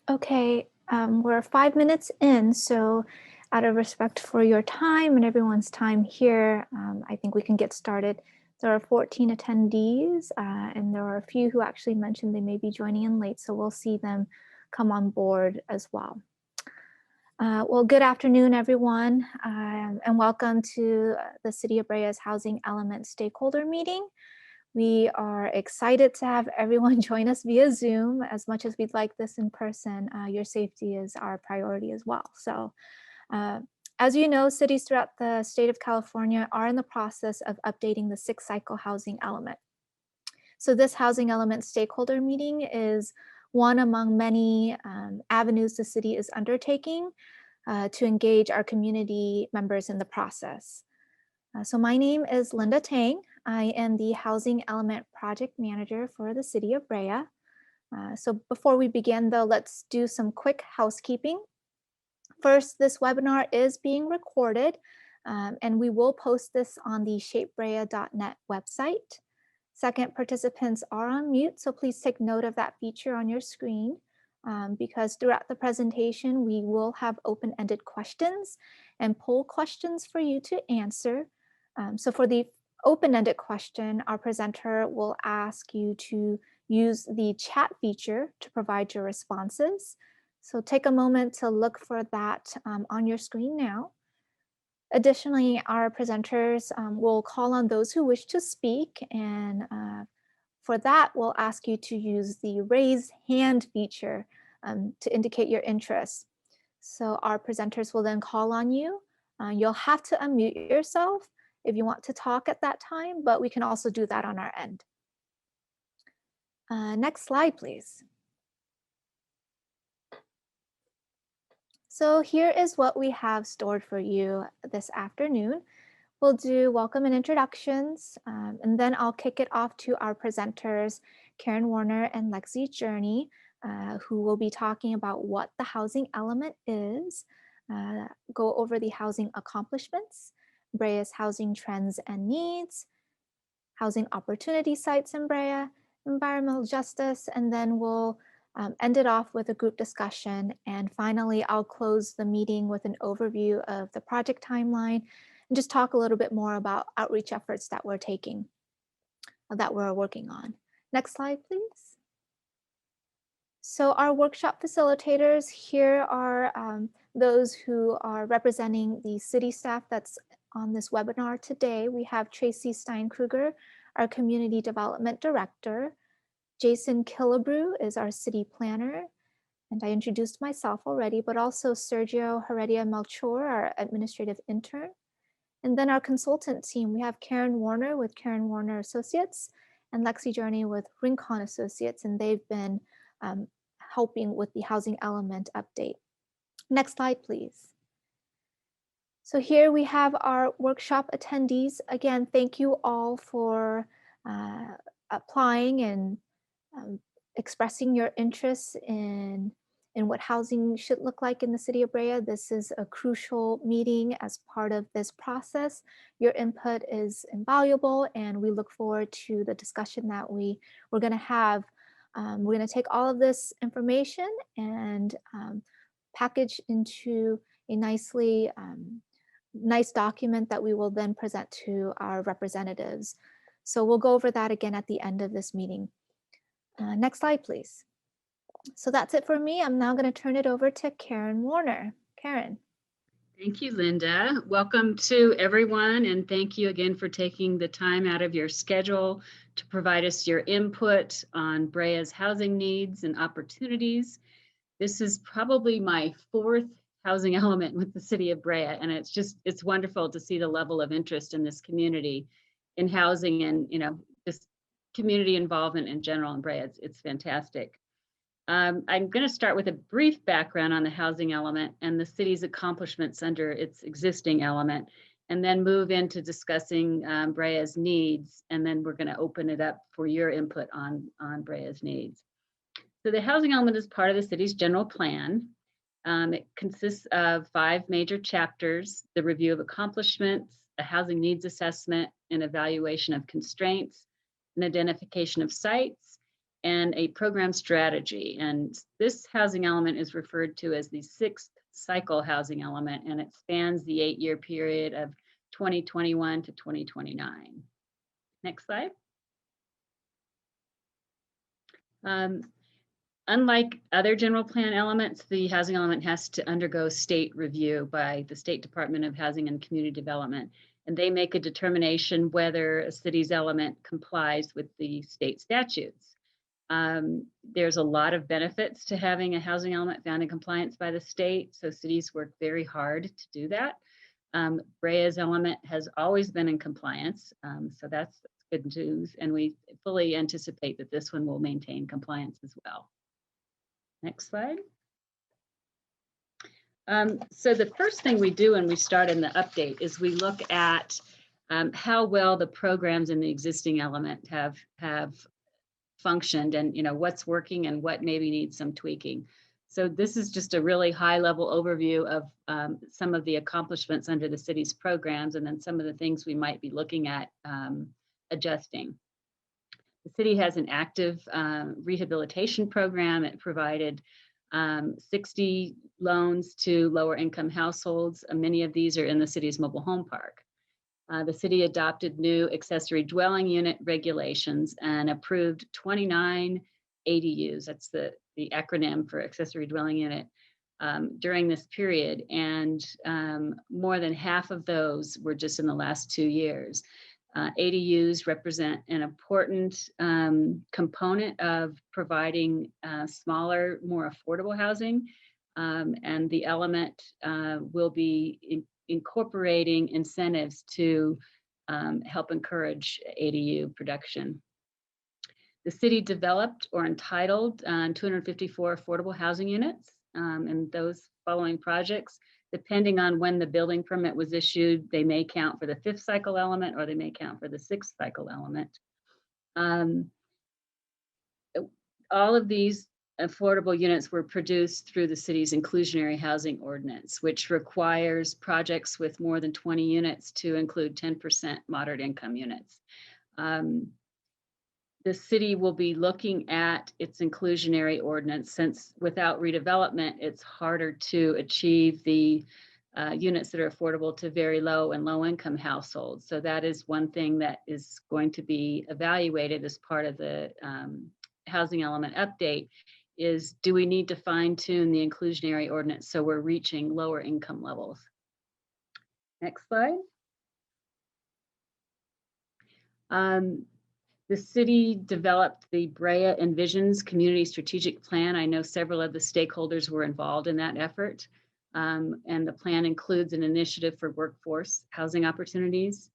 Okay, we're 5 minutes in, so out of respect for your time and everyone's time here, I think we can get started. There are 14 attendees, and there are a few who actually mentioned they may be joining in late, so we'll see them come on board as well. Well, good afternoon, everyone, and welcome to the City of Brea's Housing Element Stakeholder Meeting. We are excited to have everyone join us via Zoom. As much as we'd like this in person, your safety is our priority as well. So uh, as you know, cities throughout the state of California are in the process of updating the 6-cycle housing element. So this housing element stakeholder meeting is one among many avenues the city is undertaking to engage our community members in the process. So my name is Linda Tang. I am the Housing Element Project Manager for the City of Brea. So before we begin though, let's do some quick housekeeping. First, this webinar is being recorded and we will post this on the shapebrea.net website. Second, participants are on mute, so please take note of that feature on your screen because throughout the presentation, we will have open-ended questions and poll questions for you to answer. So for the open-ended question, our presenter will ask you to use the chat feature to provide your responses. So take a moment to look for that on your screen now. Additionally, our presenters will call on those who wish to speak, and for that, we'll ask you to use the raise hand feature to indicate your interest. So our presenters will then call on you. You'll have to unmute yourself if you want to talk at that time, but we can also do that on our end. Next slide, please. So here is what we have stored for you this afternoon. We'll do welcome and introductions, and then I'll kick it off to our presenters, Karen Warner and Lexi Journey, who will be talking about what the housing element is, go over the housing accomplishments, Brea's housing trends and needs, housing opportunity sites in Brea, environmental justice, and then we'll end it off with a group discussion. And finally, I'll close the meeting with an overview of the project timeline and just talk a little bit more about outreach efforts that we're taking, that we're working on. Next slide, please. So our workshop facilitators here are those who are representing the city staff that's on this webinar today. We have Tracy Steinkruger, our Community Development Director. Jason Killebrew is our city planner. And I introduced myself already, but also Sergio Heredia Melchor, our administrative intern. And then our consultant team, we have Karen Warner with Karen Warner Associates and Lexi Journey with Rincon Associates, and they've been helping with the housing element update. Next slide, please. So here we have our workshop attendees. Again, thank you all for applying and expressing your interest in what housing should look like in the City of Brea. This is a crucial meeting as part of this process. Your input is invaluable, and we look forward to the discussion that we're going to have. We're going to take all of this information and package into a nice document that we will then present to our representatives. So we'll go over that again at the end of this meeting. Next slide, please. So that's it for me. I'm now going to turn it over to Karen Warner. Karen. Thank you, Linda. Welcome to everyone, and thank you again for taking the time out of your schedule to provide us your input on Brea's housing needs and opportunities. This is probably my 4th housing element with the City of Brea, and it's wonderful to see the level of interest in this community in housing and just community involvement in general in Brea. It's fantastic. I'm going to start with a brief background on the housing element and the city's accomplishments under its existing element, and then move into discussing Brea's needs, and then we're going to open it up for your input on Brea's needs. So the housing element is part of the city's general plan. It consists of 5 major chapters: the review of accomplishments, a housing needs assessment, an evaluation of constraints, an identification of sites, and a program strategy. And this housing element is referred to as the sixth cycle housing element, and it spans the 8-year period of 2021 to 2029. Next slide. Unlike other general plan elements, the housing element has to undergo state review by the State Department of Housing and Community Development, and they make a determination whether a city's element complies with the state statutes. There's a lot of benefits to having a housing element found in compliance by the state, so cities work very hard to do that. Brea's element has always been in compliance, so that's good news, and we fully anticipate that this one will maintain compliance as well. Next slide. So the first thing we do when we start in the update is we look at how well the programs in the existing element have functioned, and what's working and what maybe needs some tweaking. So this is just a really high-level overview of some of the accomplishments under the city's programs, and then some of the things we might be looking at adjusting. The city has an active rehabilitation program. It provided 60 loans to lower income households. Many of these are in the city's mobile home park. The city adopted new accessory dwelling unit regulations and approved 29 ADUs. That's the acronym for accessory dwelling unit during this period. And more than half of those were just in the last 2 years. ADUs represent an important component of providing smaller, more affordable housing. And the element will be incorporating incentives to help encourage ADU production. The city developed or entitled 254 affordable housing units, and those following projects, depending on when the building permit was issued, they may count for the 5th cycle element or they may count for the 6th cycle element. All of these affordable units were produced through the city's Inclusionary Housing Ordinance, which requires projects with more than 20 units to include 10% moderate income units. The city will be looking at its inclusionary ordinance, since without redevelopment, it's harder to achieve the units that are affordable to very low and low income households. So that is one thing that is going to be evaluated as part of the housing element update, is do we need to fine tune the inclusionary ordinance so we're reaching lower income levels? Next slide. The city developed the Brea Envisions Community Strategic Plan. I know several of the stakeholders were involved in that effort. And the plan includes an initiative for workforce housing opportunities.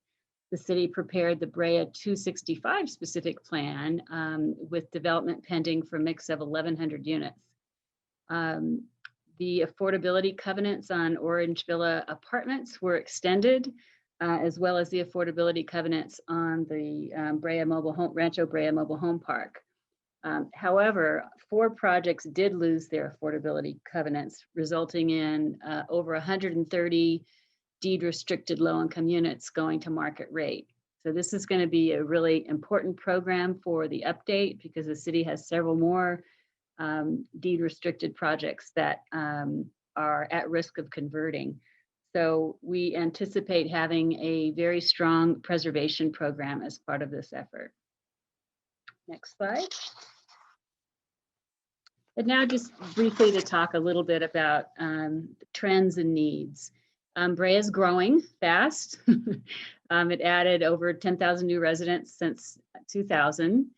The city prepared the Brea 265 specific plan with development pending for a mix of 1,100 units. The affordability covenants on Orange Villa apartments were extended, as well as the affordability covenants on the Rancho Brea Mobile Home Park. However, 4 projects did lose their affordability covenants, resulting in over 130 deed restricted low income units going to market rate. So this is going to be a really important program for the update, because the city has several more deed restricted projects that are at risk of converting. So we anticipate having a very strong preservation program as part of this effort. Next slide. And now just briefly to talk a little bit about trends and needs. Brea is growing fast. It added over 10,000 new residents since 2000.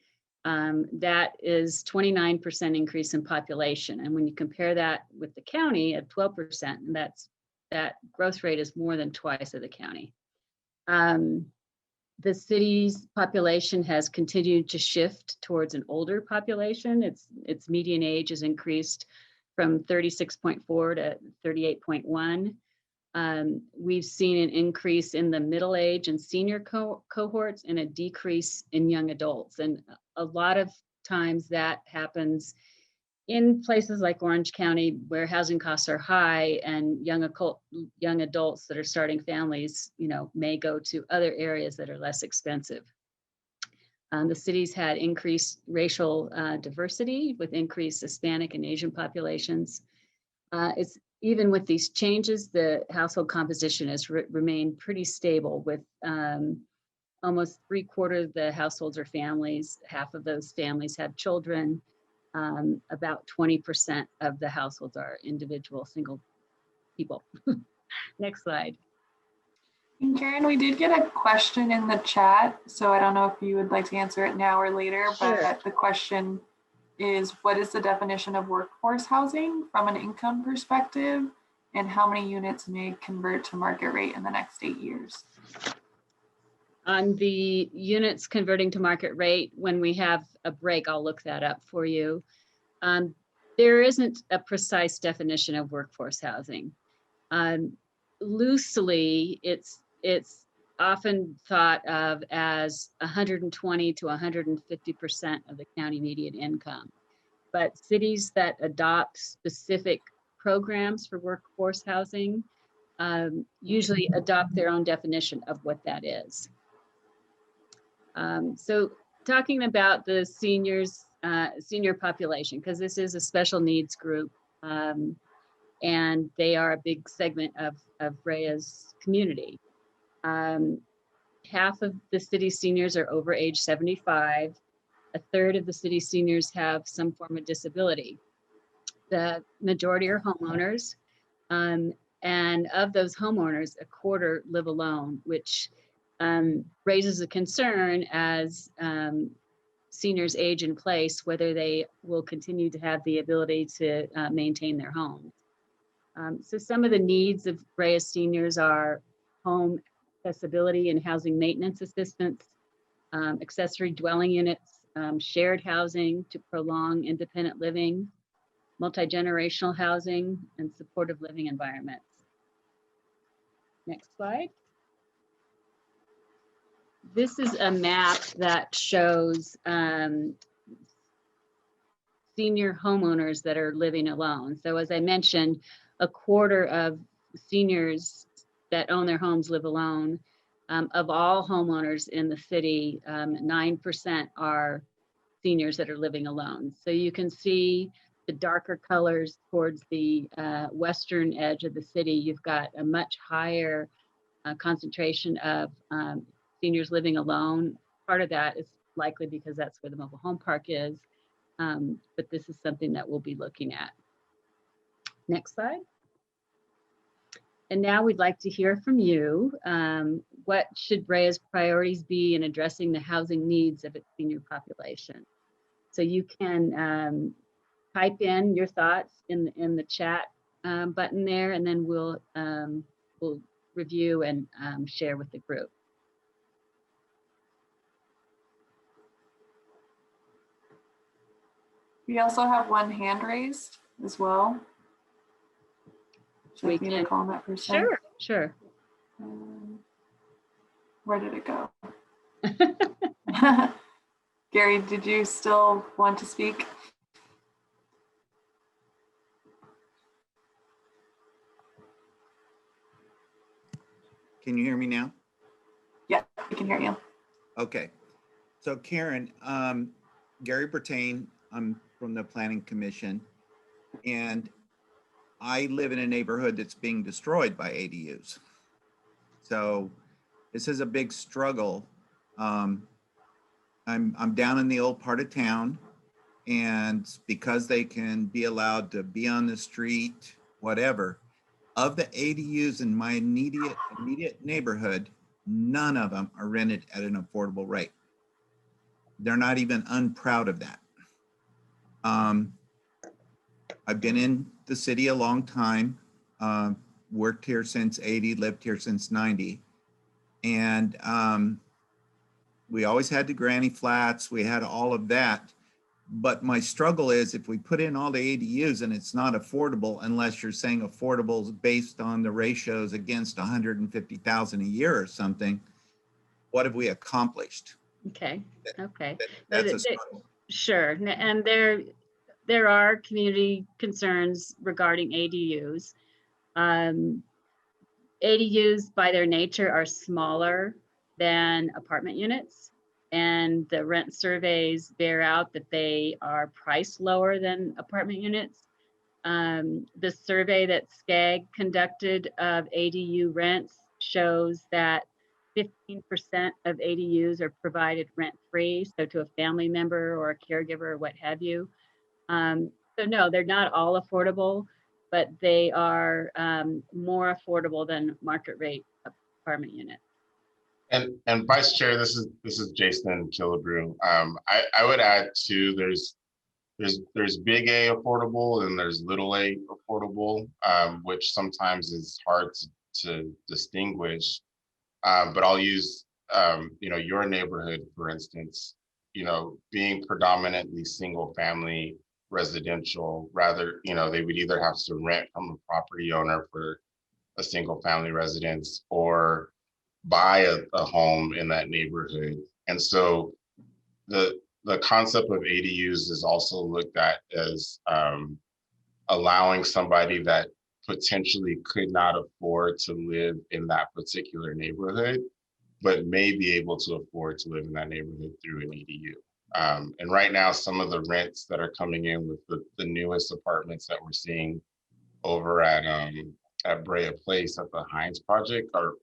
That is 29% increase in population. And when you compare that with the county at 12%, and that growth rate is more than twice of the county. The city's population has continued to shift towards an older population. Its median age has increased from 36.4 to 38.1. We've seen an increase in the middle age and senior cohorts and a decrease in young adults. And a lot of times that happens in places like Orange County, where housing costs are high, and young adults that are starting families, may go to other areas that are less expensive. The city's had increased racial diversity with increased Hispanic and Asian populations. It's even with these changes, the household composition has remained pretty stable with almost 3/4 of the households are families. Half of those families have children. About 20% of the households are individual single people. Next slide. And Karen, we did get a question in the chat, so I don't know if you would like to answer it now or later, Sure. but the question is, what is the definition of workforce housing from an income perspective, and how many units may convert to market rate in the next 8 years? On the units converting to market rate, when we have a break, I'll look that up for you. There isn't a precise definition of workforce housing. Loosely, it's often thought of as 120 to 150% of the county median income. But cities that adopt specific programs for workforce housing usually adopt their own definition of what that is. So talking about the seniors, senior population, because this is a special needs group, and they are a big segment of Brea's community. Half of the city's seniors are over age 75. A third of the city's seniors have some form of disability. The majority are homeowners, and of those homeowners, a quarter live alone, which raises a concern as seniors age in place, whether they will continue to have the ability to maintain their homes. So some of the needs of Brea seniors are home accessibility and housing maintenance assistance, accessory dwelling units, shared housing to prolong independent living, multi-generational housing, and supportive living environments. Next slide. This is a map that shows senior homeowners that are living alone. So as I mentioned, a quarter of seniors that own their homes live alone. Of all homeowners in the city, 9% are seniors that are living alone. So you can see the darker colors towards the western edge of the city. You've got a much higher concentration of seniors living alone. Part of that is likely because that's where the mobile home park is, but this is something that we'll be looking at. Next slide. And now we'd like to hear from you. What should Brea's priorities be in addressing the housing needs of its senior population? So you can type in your thoughts in the chat button there, and then we'll review and share with the group. We also have one hand raised as well. Should I be to call on that person? Sure, sure. Where did it go? Gary, did you still want to speak? Can you hear me now? Yeah, we can hear you. Okay. So Karen, Gary Bertain, I'm from the Planning Commission, and I live in a neighborhood that's being destroyed by ADUs. So this is a big struggle. I'm down in the old part of town, and because they can be allowed to be on the street, whatever, of the ADUs in my immediate neighborhood, none of them are rented at an affordable rate. They're not even unproud of that. I've been in the city a long time, worked here since 80, lived here since 90. And we always had the granny flats, we had all of that. But my struggle is if we put in all the ADUs and it's not affordable, unless you're saying affordable is based on the ratios against 150,000 a year or something, what have we accomplished? Okay, okay. That's a struggle. Sure, and there are community concerns regarding ADUs. ADUs by their nature are smaller than apartment units. and the rent surveys bear out that they are priced lower than apartment units. The survey that SCAG conducted of ADU rents shows that 15% of ADUs are provided rent-free, so to a family member or a caregiver or what have you. So no, they're not all affordable, but they are more affordable than market rate apartment units. And Vice Chair, this is Jason Killebrew. I would add too, there's big A affordable and there's little a affordable, which sometimes is hard to distinguish. But I'll use your neighborhood, for instance, being predominantly single family residential, rather, they would either have to rent from a property owner for a single family residence or buy a home in that neighborhood. And so the concept of ADUs is also looked at as allowing somebody that potentially could not afford to live in that particular neighborhood, but may be able to afford to live in that neighborhood through an ADU. And right now, some of the rents that are coming in with the newest apartments that we're seeing over at Brea Place at the Hines project are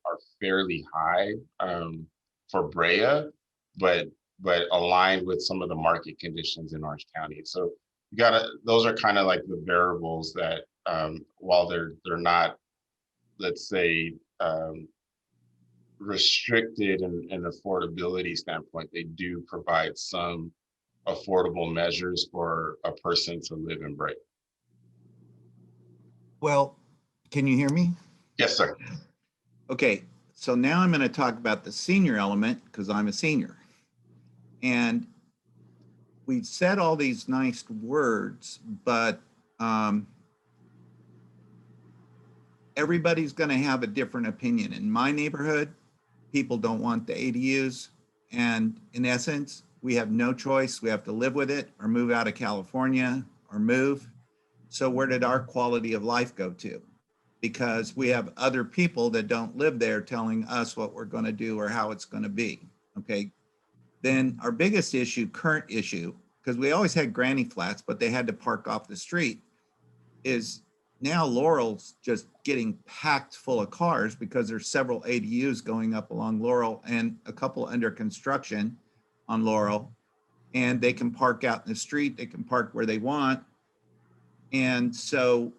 fairly high for Brea, but aligned with some of the market conditions in Orange County. So those are kind of like the variables that while they're not, let's say, restricted in an affordability standpoint, they do provide some affordable measures for a person to live in Brea. Well, can you hear me? Yes, sir. Okay, so now I'm going to talk about the senior element because I'm a senior. And we've said all these nice words, but everybody's going to have a different opinion. In my neighborhood, people don't want the ADUs. And in essence, we have no choice. We have to live with it or move out of California or move. So where did our quality of life go to? Because we have other people that don't live there telling us what we're going to do or how it's going to be. Okay. Then our biggest issue, current issue, because we always had granny flats, but they had to park off the street, is now Laurel's just getting packed full of cars because there's several ADUs going up along Laurel and a couple under construction on Laurel, and they can park out in the street, they can park where they want. And so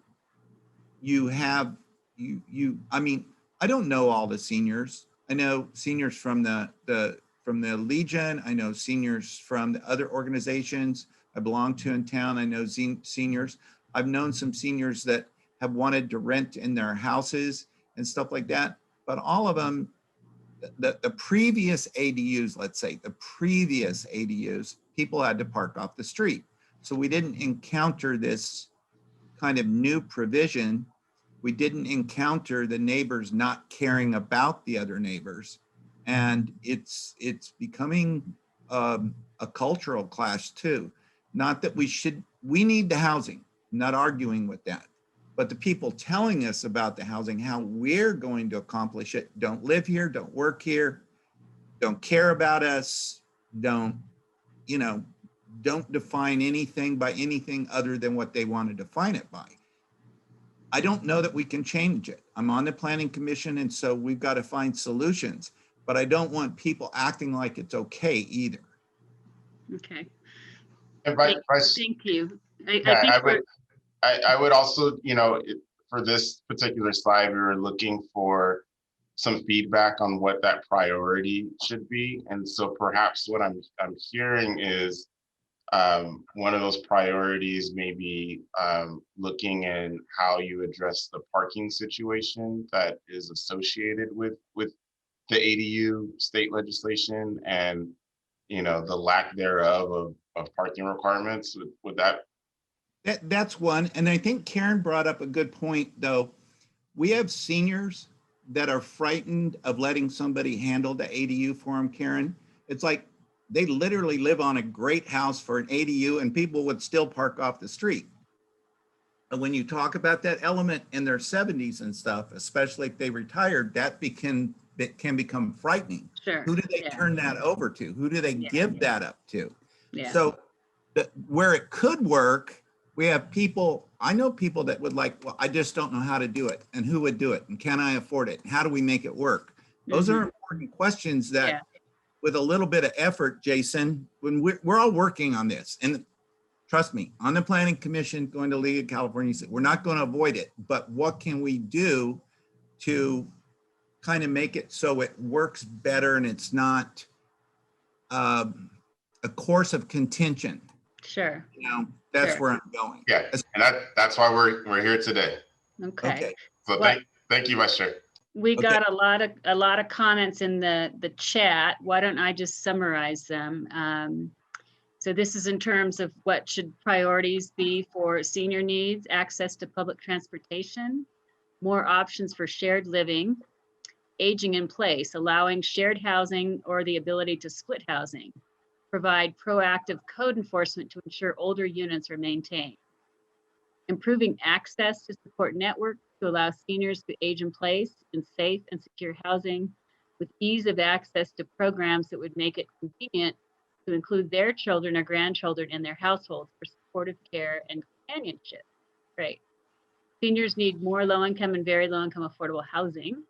you have, I mean, I don't know all the seniors. I know seniors from the Legion. I know seniors from the other organizations I belong to in town. I know seniors. I've known some seniors that have wanted to rent in their houses and stuff like that. But all of them, the previous ADUs, let's say, the previous ADUs, people had to park off the street. So we didn't encounter this kind of new provision. We didn't encounter the neighbors not caring about the other neighbors. And it's becoming a cultural clash too. Not that we need the housing, I'm not arguing with that. But the people telling us about the housing, how we're going to accomplish it, don't live here, don't work here, don't care about us, don't define anything by anything other than what they want to define it by. I don't know that we can change it. I'm on the planning commission, and so we've got to find solutions, but I don't want people acting like it's okay either. Okay. And Thank you. I would also, for this particular slide, we were looking for some feedback on what that priority should be. And so perhaps what I'm hearing is one of those priorities may be looking at how you address the parking situation that is associated with the ADU state legislation and the lack thereof of parking requirements. Would That's one. And I think Karen brought up a good point, though. We have seniors that are frightened of letting somebody handle the ADU for them, Karen. It's like they literally live on a great house for an ADU and people would still park off the street. And when you talk about that element in their 70s and stuff, especially if they retired, that can can become frightening. Sure. Who do they Yeah. turn that over to? Who do they Yeah. give that up to? Yeah. So where it could work, we have people, I know people that would like, well, I just don't know how to do it. And who would do it? And can I afford it? And how do we make it work? Those are important questions that Yeah. with a little bit of effort, Jason, when we're all working on this, and trust me, on the Planning Commission, going to League of California, we're not going to avoid it, but what can we do to kind of make it so it works better and it's not a course of contention? Sure. You know, that's Sure. where I'm going. Yeah, and that's why we're here today. Okay. Okay. So Well- thank you, Vice Chair. We Okay. got a lot of comments in the chat. Why don't I just summarize them? So this is in terms of what should priorities be for senior needs: access to public transportation, more options for shared living, aging in place, allowing shared housing or the ability to split housing, provide proactive code enforcement to ensure older units are maintained, improving access to support networks to allow seniors to age in place in safe and secure housing with ease of access to programs that would make it convenient to include their children or grandchildren in their households for supportive care and companionship. Great. Seniors need more low-income and very low-income affordable housing.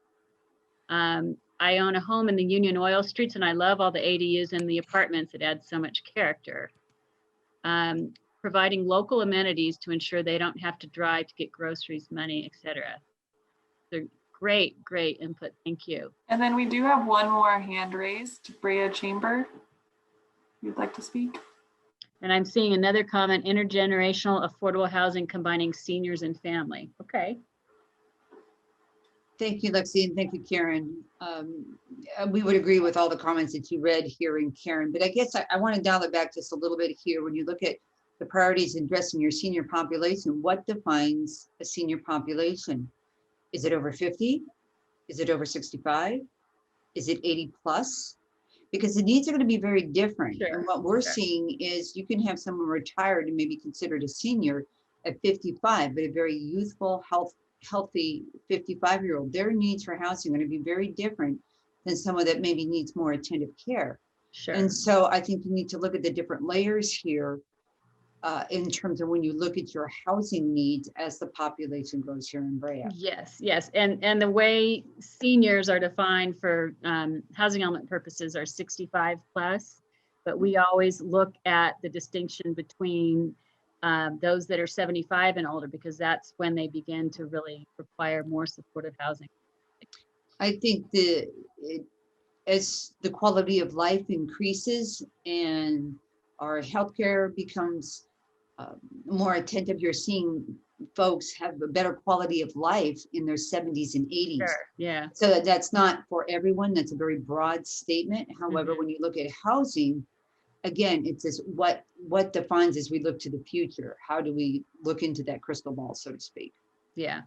I own a home in the Union Oil Streets, and I love all the ADUs in the apartments. It adds so much character. Providing local amenities to ensure they don't have to drive to get groceries, money, etc. So great input. Thank you. And then we do have one more hand raised, Brea Chamber. You'd like to speak? And I'm seeing another comment: intergenerational affordable housing combining seniors and family. Okay. Thank you, Lexi, and thank you, Karen. We would agree with all the comments that you read here in Karen, but I guess I want to dial it back just a little bit here. When you look at the priorities addressing your senior population, what defines a senior population? Is it over 50? Is it over 65? Is it 80 plus? Because the needs are going to be very different. Sure, And what we're sure. seeing is you can have someone retired and maybe considered a senior at 55, but a very youthful, healthy 55-year-old. Their needs for housing are going to be very different than someone that maybe needs more attentive care. Sure. And so I think you need to look at the different layers here in terms of when you look at your housing needs as the population grows here in Brea. Yes. And the way seniors are defined for housing element purposes are 65 plus, but we always look at the distinction between those that are 75 and older, because that's when they begin to really require more supportive housing. I think as the quality of life increases and our healthcare becomes more attentive, you're seeing folks have a better quality of life in their 70s and 80s. Sure. Yeah. So that's not for everyone. That's a very broad statement. However, when you look at housing, again, it's this what defines as we look to the future. How do we look into that crystal ball, so to speak? Yeah.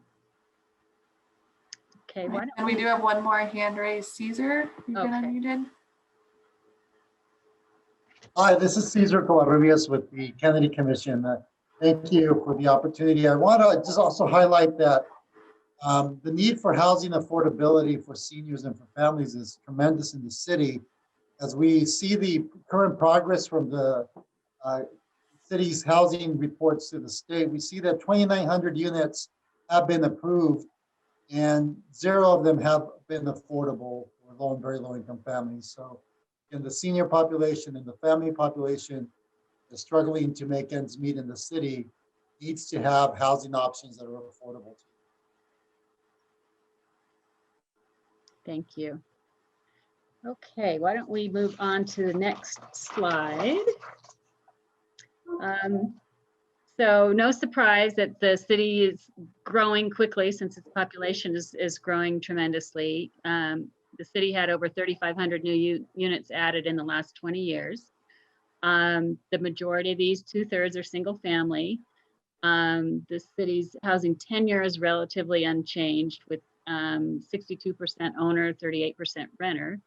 Okay. Why And don't we do have one more hand raised. Caesar, you've been Okay. unmuted. Hi, this is Cesar Covarrubias with the Kennedy Commission. Thank you for the opportunity. I want to just also highlight that the need for housing affordability for seniors and for families is tremendous in the city. As we see the current progress from the city's housing reports to the state, we see that 2,900 units have been approved and 0 of them have been affordable for low and very low income families. So in the senior population and the family population is struggling to make ends meet in the city needs to have housing options that are affordable. Thank you. Okay, why don't we move on to the next slide? So no surprise that the city is growing quickly since its population is growing tremendously. The city had over 3,500 new units added in the last 20 years. The majority of these, 2/3, are single family. The city's housing tenure is relatively unchanged with 62% owner, 38% renter.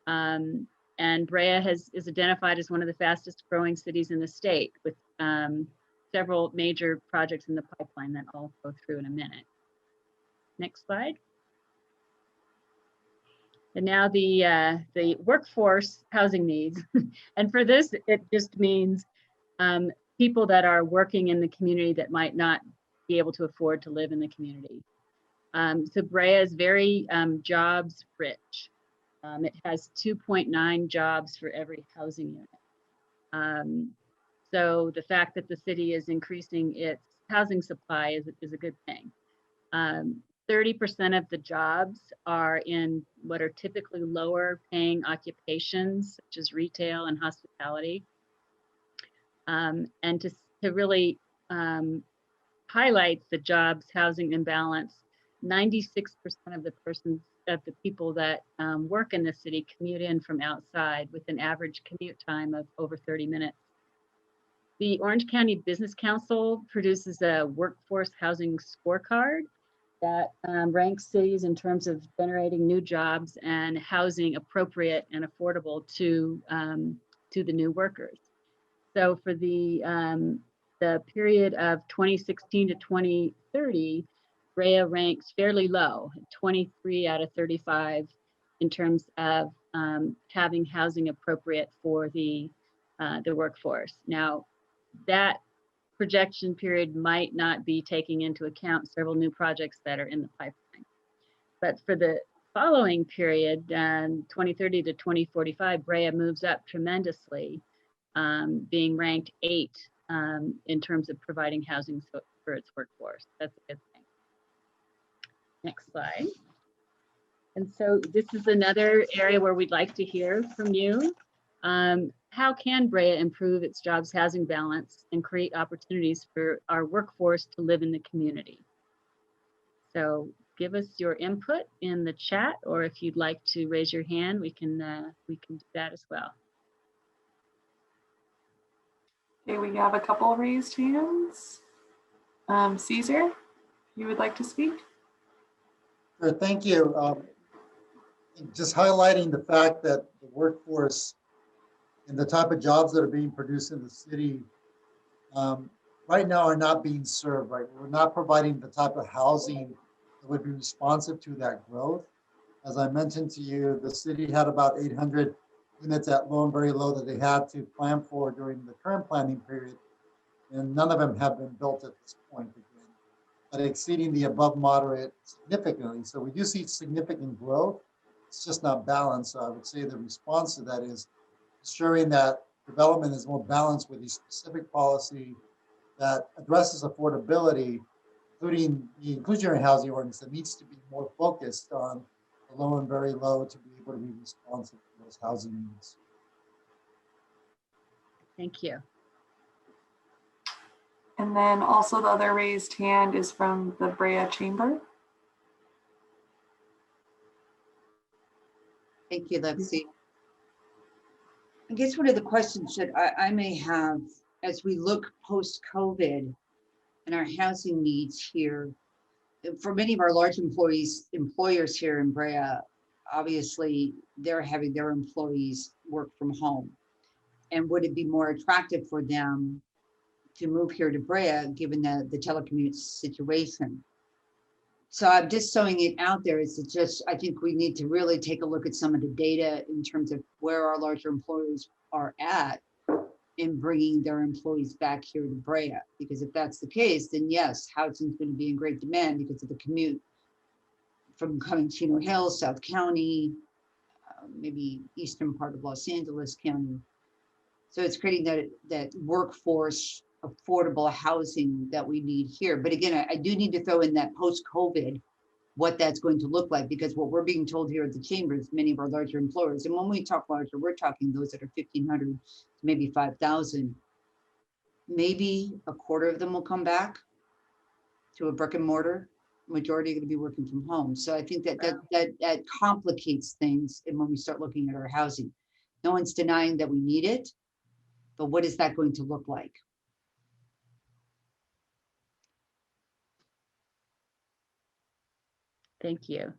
And Brea is identified as one of the fastest growing cities in the state with several major projects in the pipeline that I'll go through in a minute. Next slide. And now the workforce housing needs. And for this, it just means people that are working in the community that might not be able to afford to live in the community. So Brea is very jobs rich. It has 2.9 jobs for every housing unit. So the fact that the city is increasing its housing supply is a good thing. 30% of the jobs are in what are typically lower paying occupations, such as retail and hospitality. And to really highlight the jobs housing imbalance, 96% of the people that work in the city commute in from outside with an average commute time of over 30 minutes. The Orange County Business Council produces a workforce housing scorecard that ranks cities in terms of generating new jobs and housing appropriate and affordable to the new workers. So for the period of 2016 to 2030, Brea ranks fairly low, 23 out of 35 in terms of having housing appropriate for the workforce. Now, that projection period might not be taking into account several new projects that are in the pipeline. But for the following period, 2030 to 2045, Brea moves up tremendously, being ranked 8 in terms of providing housing for its workforce. That's a good thing. Next slide. And so this is another area where we'd like to hear from you. How can Brea improve its jobs housing balance and create opportunities for our workforce to live in the community? So give us your input in the chat, or if you'd like to raise your hand, we can do that as well. Okay, we have a couple raised hands. Caesar, you would like to speak? Sure, thank you. Just highlighting the fact that the workforce and the type of jobs that are being produced in the city right now are not being served, right? We're not providing the type of housing that would be responsive to that growth. As I mentioned to you, the city had about 800 units at low and very low that they had to plan for during the current planning period, and none of them have been built at this point again, but exceeding the above moderate significantly. So we do see significant growth. It's just not balanced. So I would say the response to that is ensuring that development is more balanced with a specific policy that addresses affordability, including the inclusionary housing ordinance that needs to be more focused on the low and very low to be able to be responsive to those housing needs. Thank you. And then also the other raised hand is from the Brea Chamber. Thank you, Lexi. I guess one of the questions that I may have as we look post-COVID and our housing needs here, for many of our large employers here in Brea, obviously they're having their employees work from home. And would it be more attractive for them to move here to Brea given the telecommute situation? So I'm just throwing it out there. I think we need to really take a look at some of the data in terms of where our larger employers are at in bringing their employees back here to Brea. Because if that's the case, then yes, housing is going to be in great demand because of the commute from coming to Chino Hills, South County, maybe eastern part of Los Angeles County. So it's creating that workforce affordable housing that we need here. But again, I do need to throw in that post-COVID, what that's going to look like, because what we're being told here at the chambers, many of our larger employers, and when we talk larger, we're talking those that are 1,500 to maybe 5,000. Maybe a quarter of them will come back to a brick and mortar. Majority are going to be working from home. So I think that complicates things. And when we start looking at our housing, no one's denying that we need it, but what is that going to look like? Thank you.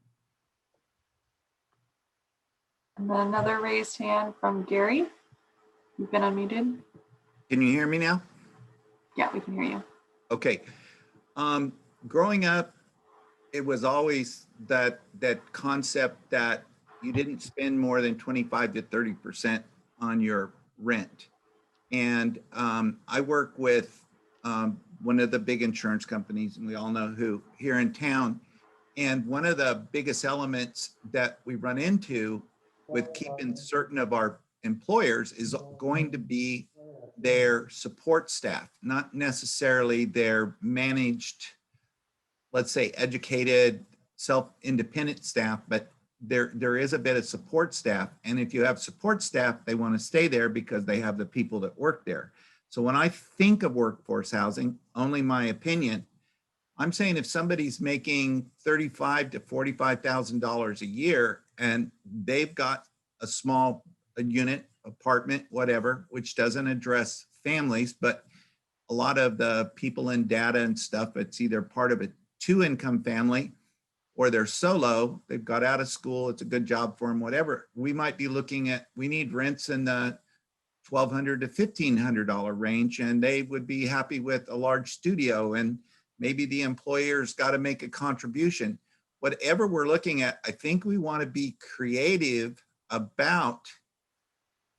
And then another raised hand from Gary. You've been unmuted. Can you hear me now? Yeah, we can hear you. Okay. Growing up, it was always that concept that, you didn't spend more than 25 to 30% on your rent. And I work with one of the big insurance companies, and we all know who, here in town. And one of the biggest elements that we run into with keeping certain of our employers is going to be their support staff, not necessarily their managed, let's say, educated, self-independent staff, but there is a bit of support staff. And if you have support staff, they want to stay there because they have the people that work there. So when I think of workforce housing, only my opinion, I'm saying if somebody's making $35,000 to $45,000 a year and they've got a small unit, apartment, whatever, which doesn't address families, but a lot of the people in data and stuff, it's either part of a 2-income family or they're solo, they've got out of school, it's a good job for them, whatever. We might be looking at, we need rents in the $1,200 to $1,500 range, and they would be happy with a large studio, and maybe the employer's got to make a contribution. Whatever we're looking at, I think we want to be creative about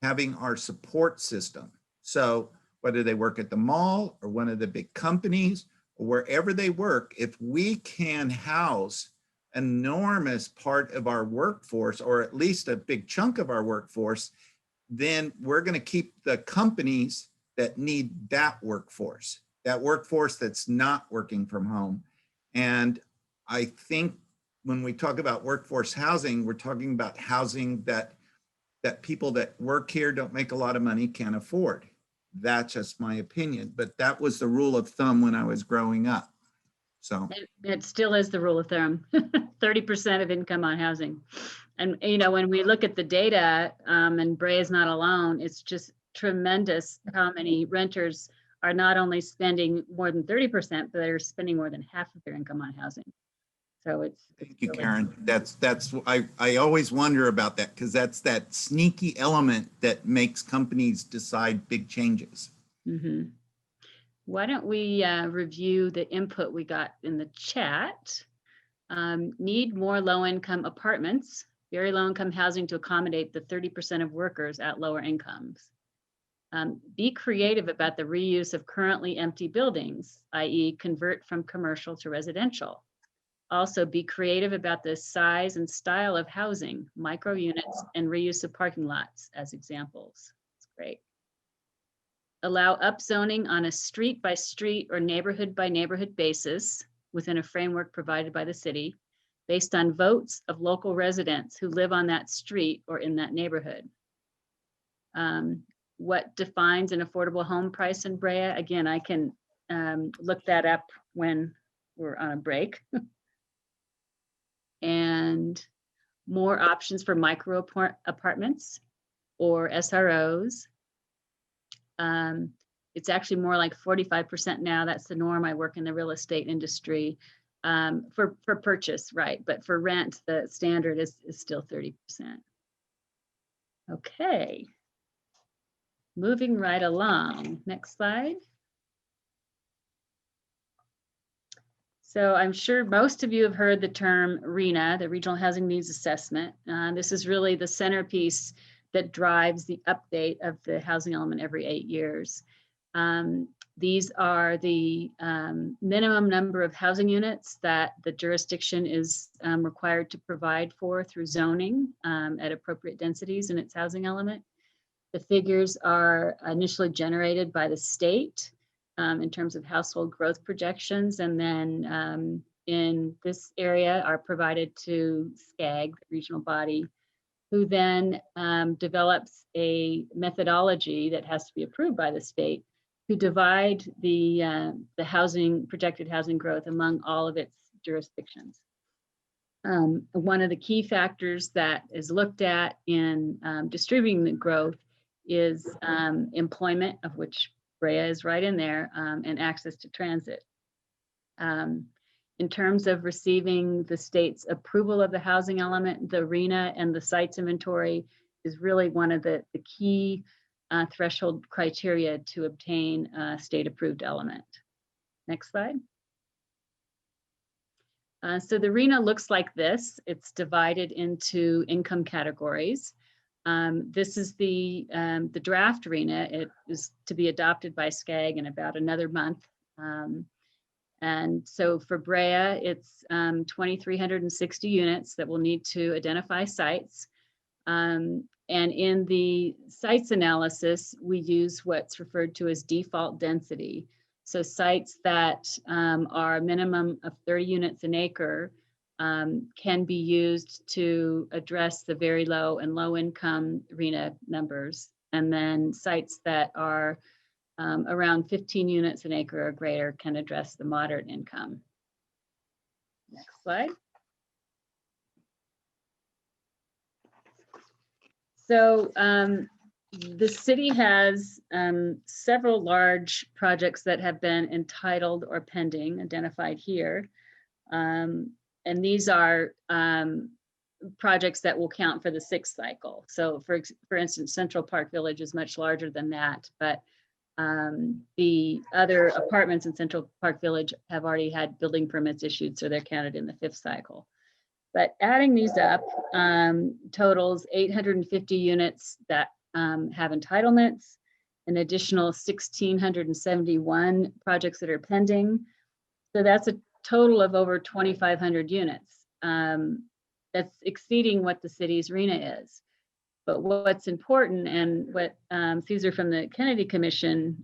having our support system. So whether they work at the mall or one of the big companies or wherever they work, if we can house an enormous part of our workforce, or at least a big chunk of our workforce, then we're going to keep the companies that need that workforce that's not working from home. And I think when we talk about workforce housing, we're talking about housing that people that work here, don't make a lot of money, can't afford. That's just my opinion, but that was the rule of thumb when I was growing up. So it still is the rule of thumb, 30% of income on housing. And, you know, when we look at the data, and Brea is not alone, it's just tremendous how many renters are not only spending more than 30%, but they're spending more than half of their income on housing. So it's thank you, really, Karen. I always wonder about that, because that's that sneaky element that makes companies decide big changes. Mm-hmm. Why don't we review the input we got in the chat? Need more low-income apartments, very low-income housing to accommodate the 30% of workers at lower incomes. Be creative about the reuse of currently empty buildings, i.e. convert from commercial to residential. Also be creative about the size and style of housing, micro units, and reuse of parking lots as examples. That's great. Allow upzoning on a street by street or neighborhood by neighborhood basis within a framework provided by the city based on votes of local residents who live on that street or in that neighborhood. What defines an affordable home price in Brea? Again, I can look that up when we're on a break. And more options for micro apartments or SROs. It's actually more like 45% now. That's the norm. I work in the real estate industry for purchase, right? But for rent, the standard is still 30%. Okay. Moving right along. Next slide. So I'm sure most of you have heard the term RHNA, the Regional Housing Needs Assessment. This is really the centerpiece that drives the update of the housing element every 8 years. These are the minimum number of housing units that the jurisdiction is required to provide for through zoning at appropriate densities in its housing element. The figures are initially generated by the state in terms of household growth projections, and then in this area are provided to SCAG, the regional body, who then develops a methodology that has to be approved by the state to divide the projected housing growth among all of its jurisdictions. One of the key factors that is looked at in distributing the growth is employment, of which Brea is right in there, and access to transit. In terms of receiving the state's approval of the housing element, the RHNA and the sites inventory is really one of the key threshold criteria to obtain a state approved element. Next slide. So the RHNA looks like this. It's divided into income categories. This is the draft RHNA. It is to be adopted by SCAG in about another month. And so for Brea, it's 2,360 units that will need to identify sites. And in the sites analysis, we use what's referred to as default density. So sites that are a minimum of 30 units an acre can be used to address the very low and low income RHNA numbers. And then sites that are around 15 units an acre or greater can address the moderate income. Next slide. So the city has several large projects that have been entitled or pending, identified here. And these are projects that will count for the 6th cycle. So for instance, Central Park Village is much larger than that, but the other apartments in Central Park Village have already had building permits issued, so they're counted in the 5th cycle. But adding these up totals 850 units that have entitlements, an additional 1,671 projects that are pending. So that's a total of over 2,500 units. That's exceeding what the city's RHNA is. But what's important, and what Caesar from the Kennedy Commission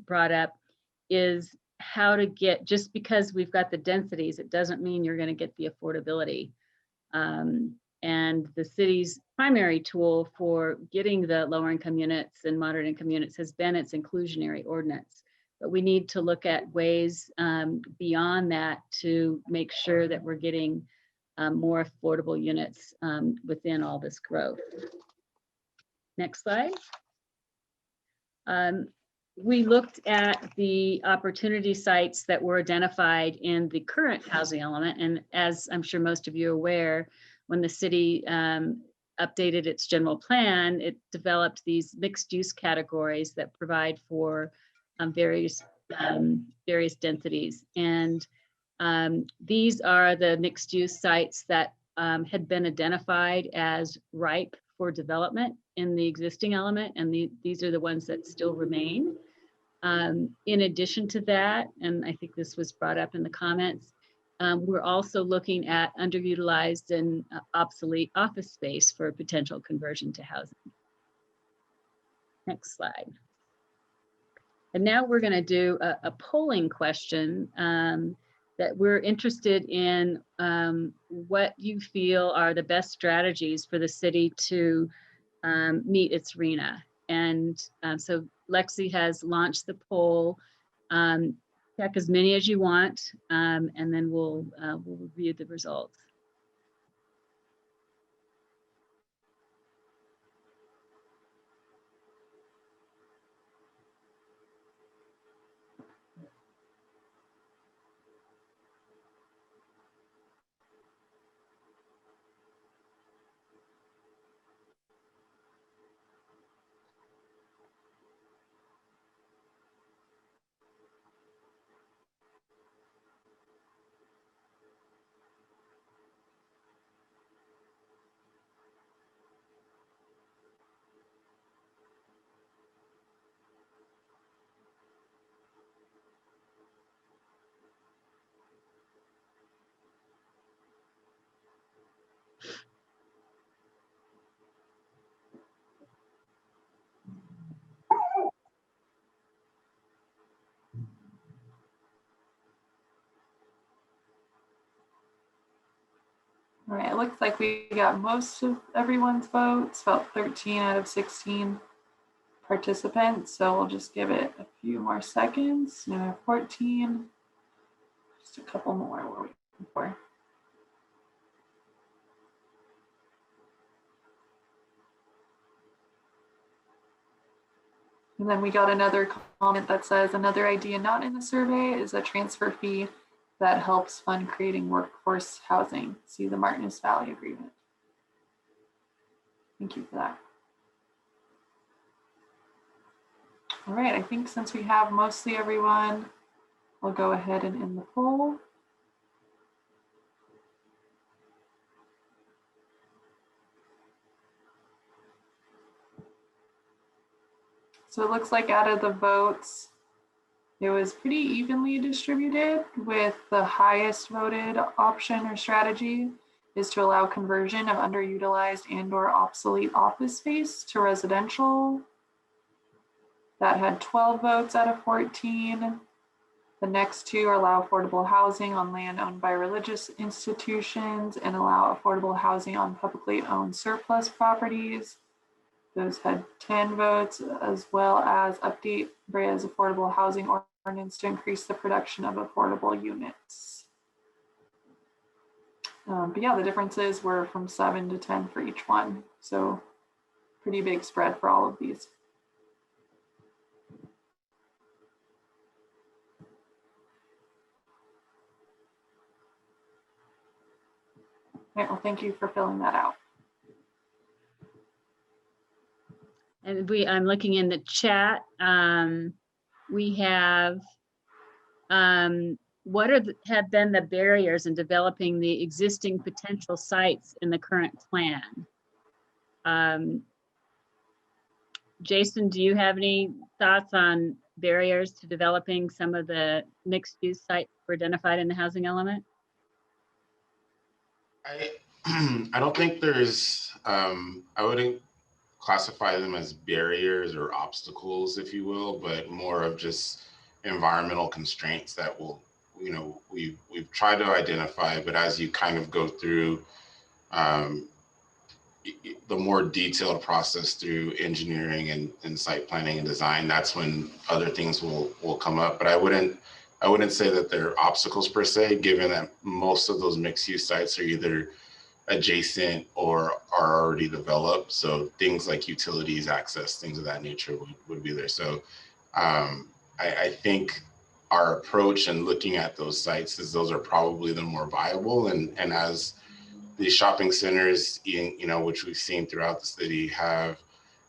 brought up, is how to get, just because we've got the densities, it doesn't mean you're going to get the affordability. And the city's primary tool for getting the lower income units and moderate income units has been its inclusionary ordinance. But we need to look at ways beyond that to make sure that we're getting more affordable units within all this growth. Next slide. We looked at the opportunity sites that were identified in the current housing element. And as I'm sure most of you are aware, when the city updated its general plan, it developed these mixed use categories that provide for various densities. And these are the mixed use sites that had been identified as ripe for development in the existing element, and these are the ones that still remain. In addition to that, and I think this was brought up in the comments, we're also looking at underutilized and obsolete office space for potential conversion to housing. Next slide. And now we're going to do a polling question that we're interested in what you feel are the best strategies for the city to meet its RHNA. And so Lexi has launched the poll. Check as many as you want, and then we'll review the results. All right, it looks like we got most of everyone's votes, about 13 out of 16 participants. So we'll just give it a few more seconds. Now we have 14, just a couple more we're waiting for. And then we got another comment that says, another idea not in the survey is a transfer fee that helps fund creating workforce housing. See the Martinez Valley Agreement. Thank you for that. All right, I think since we have mostly everyone, we'll go ahead and end the poll. So it looks like out of the votes, it was pretty evenly distributed, with the highest voted option or strategy is to allow conversion of underutilized and/or obsolete office space to residential. That had 12 votes out of 14. The next two are allow affordable housing on land owned by religious institutions and allow affordable housing on publicly owned surplus properties. Those had 10 votes, as well as update Brea's affordable housing ordinance to increase the production of affordable units. But yeah, the differences were from 7 to 10 for each one. So pretty big spread for all of these. All right, well, thank you for filling that out. And I'm looking in the chat. We have, what have been the barriers in developing the existing potential sites in the current plan? Jason, do you have any thoughts on barriers to developing some of the mixed use sites were identified in the housing element? I don't think there's, I wouldn't classify them as barriers or obstacles, if you will, but more of just environmental constraints that will, you know, we've tried to identify, but as you kind of go through the more detailed process through engineering and site planning and design, that's when other things will come up. But I wouldn't say that they're obstacles per se, given that most of those mixed use sites are either adjacent or are already developed. So things like utilities, access, things of that nature would be there. So I think our approach in looking at those sites is those are probably the more viable. And as the shopping centers, you know, which we've seen throughout the city, have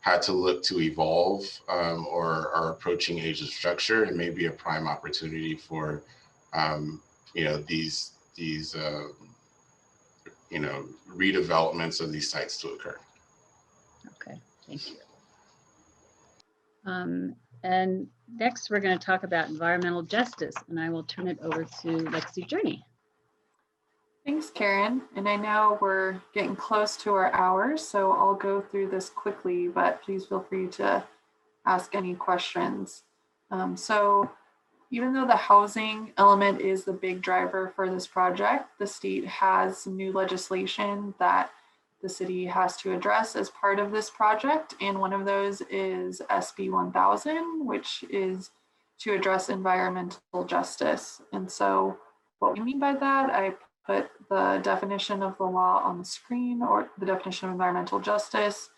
had to look to evolve or are approaching age of structure, and maybe a prime opportunity for, you know, these you know, redevelopments of these sites to occur. Okay, thank you. And next we're going to talk about environmental justice, and I will turn it over to Lexi Journey. Thanks, Karen. And I know we're getting close to our hour, so I'll go through this quickly, but please feel free to ask any questions. So even though the housing element is the big driver for this project, the state has some new legislation that the city has to address as part of this project. And one of those is SB 1000, which is to address environmental justice. And so what we mean by that, I put the definition of the law on the screen, or the definition of environmental justice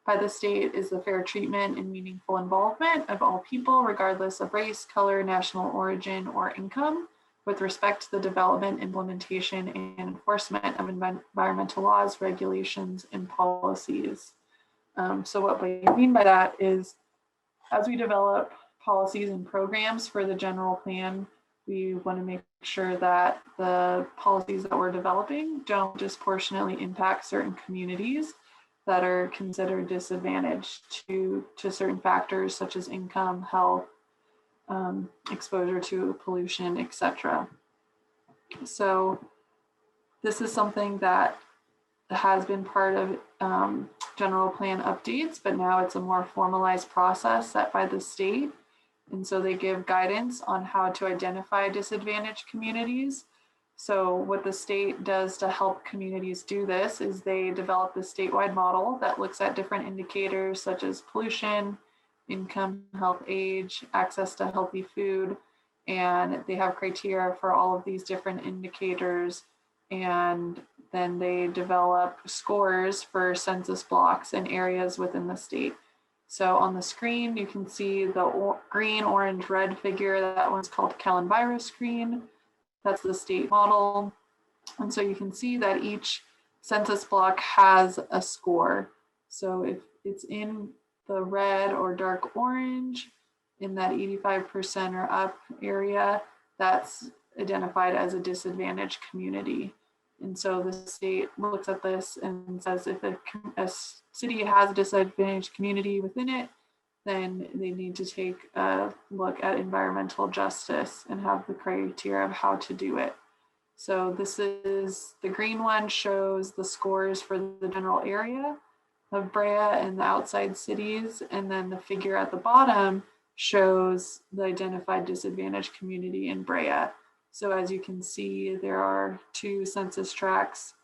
by the state is the fair treatment and meaningful involvement of all people, regardless of race, color, national origin, or income, with respect to the development, implementation, and enforcement of environmental laws, regulations, and policies. So what we mean by that is, as we develop policies and programs for the general plan, we want to make sure that the policies that we're developing don't disproportionately impact certain communities that are considered disadvantaged to certain factors such as income, health, exposure to pollution, etc. So this is something that has been part of general plan updates, but now it's a more formalized process set by the state. And so they give guidance on how to identify disadvantaged communities. So what the state does to help communities do this is they develop a statewide model that looks at different indicators such as pollution, income, health, age, access to healthy food, and they have criteria for all of these different indicators. And then they develop scores for census blocks and areas within the state. So on the screen, you can see the green, orange, red figure. That one's called Calendvirus screen. That's the state model. And so you can see that each census block has a score. So if it's in the red or dark orange, in that 85% or up area, that's identified as a disadvantaged community. And so the state looks at this and says if a city has a disadvantaged community within it, then they need to take a look at environmental justice and have the criteria of how to do it. So this is, the green one shows the scores for the general area of Brea and the outside cities. And then the figure at the bottom shows the identified disadvantaged community in Brea. So as you can see, there are 2 census tracts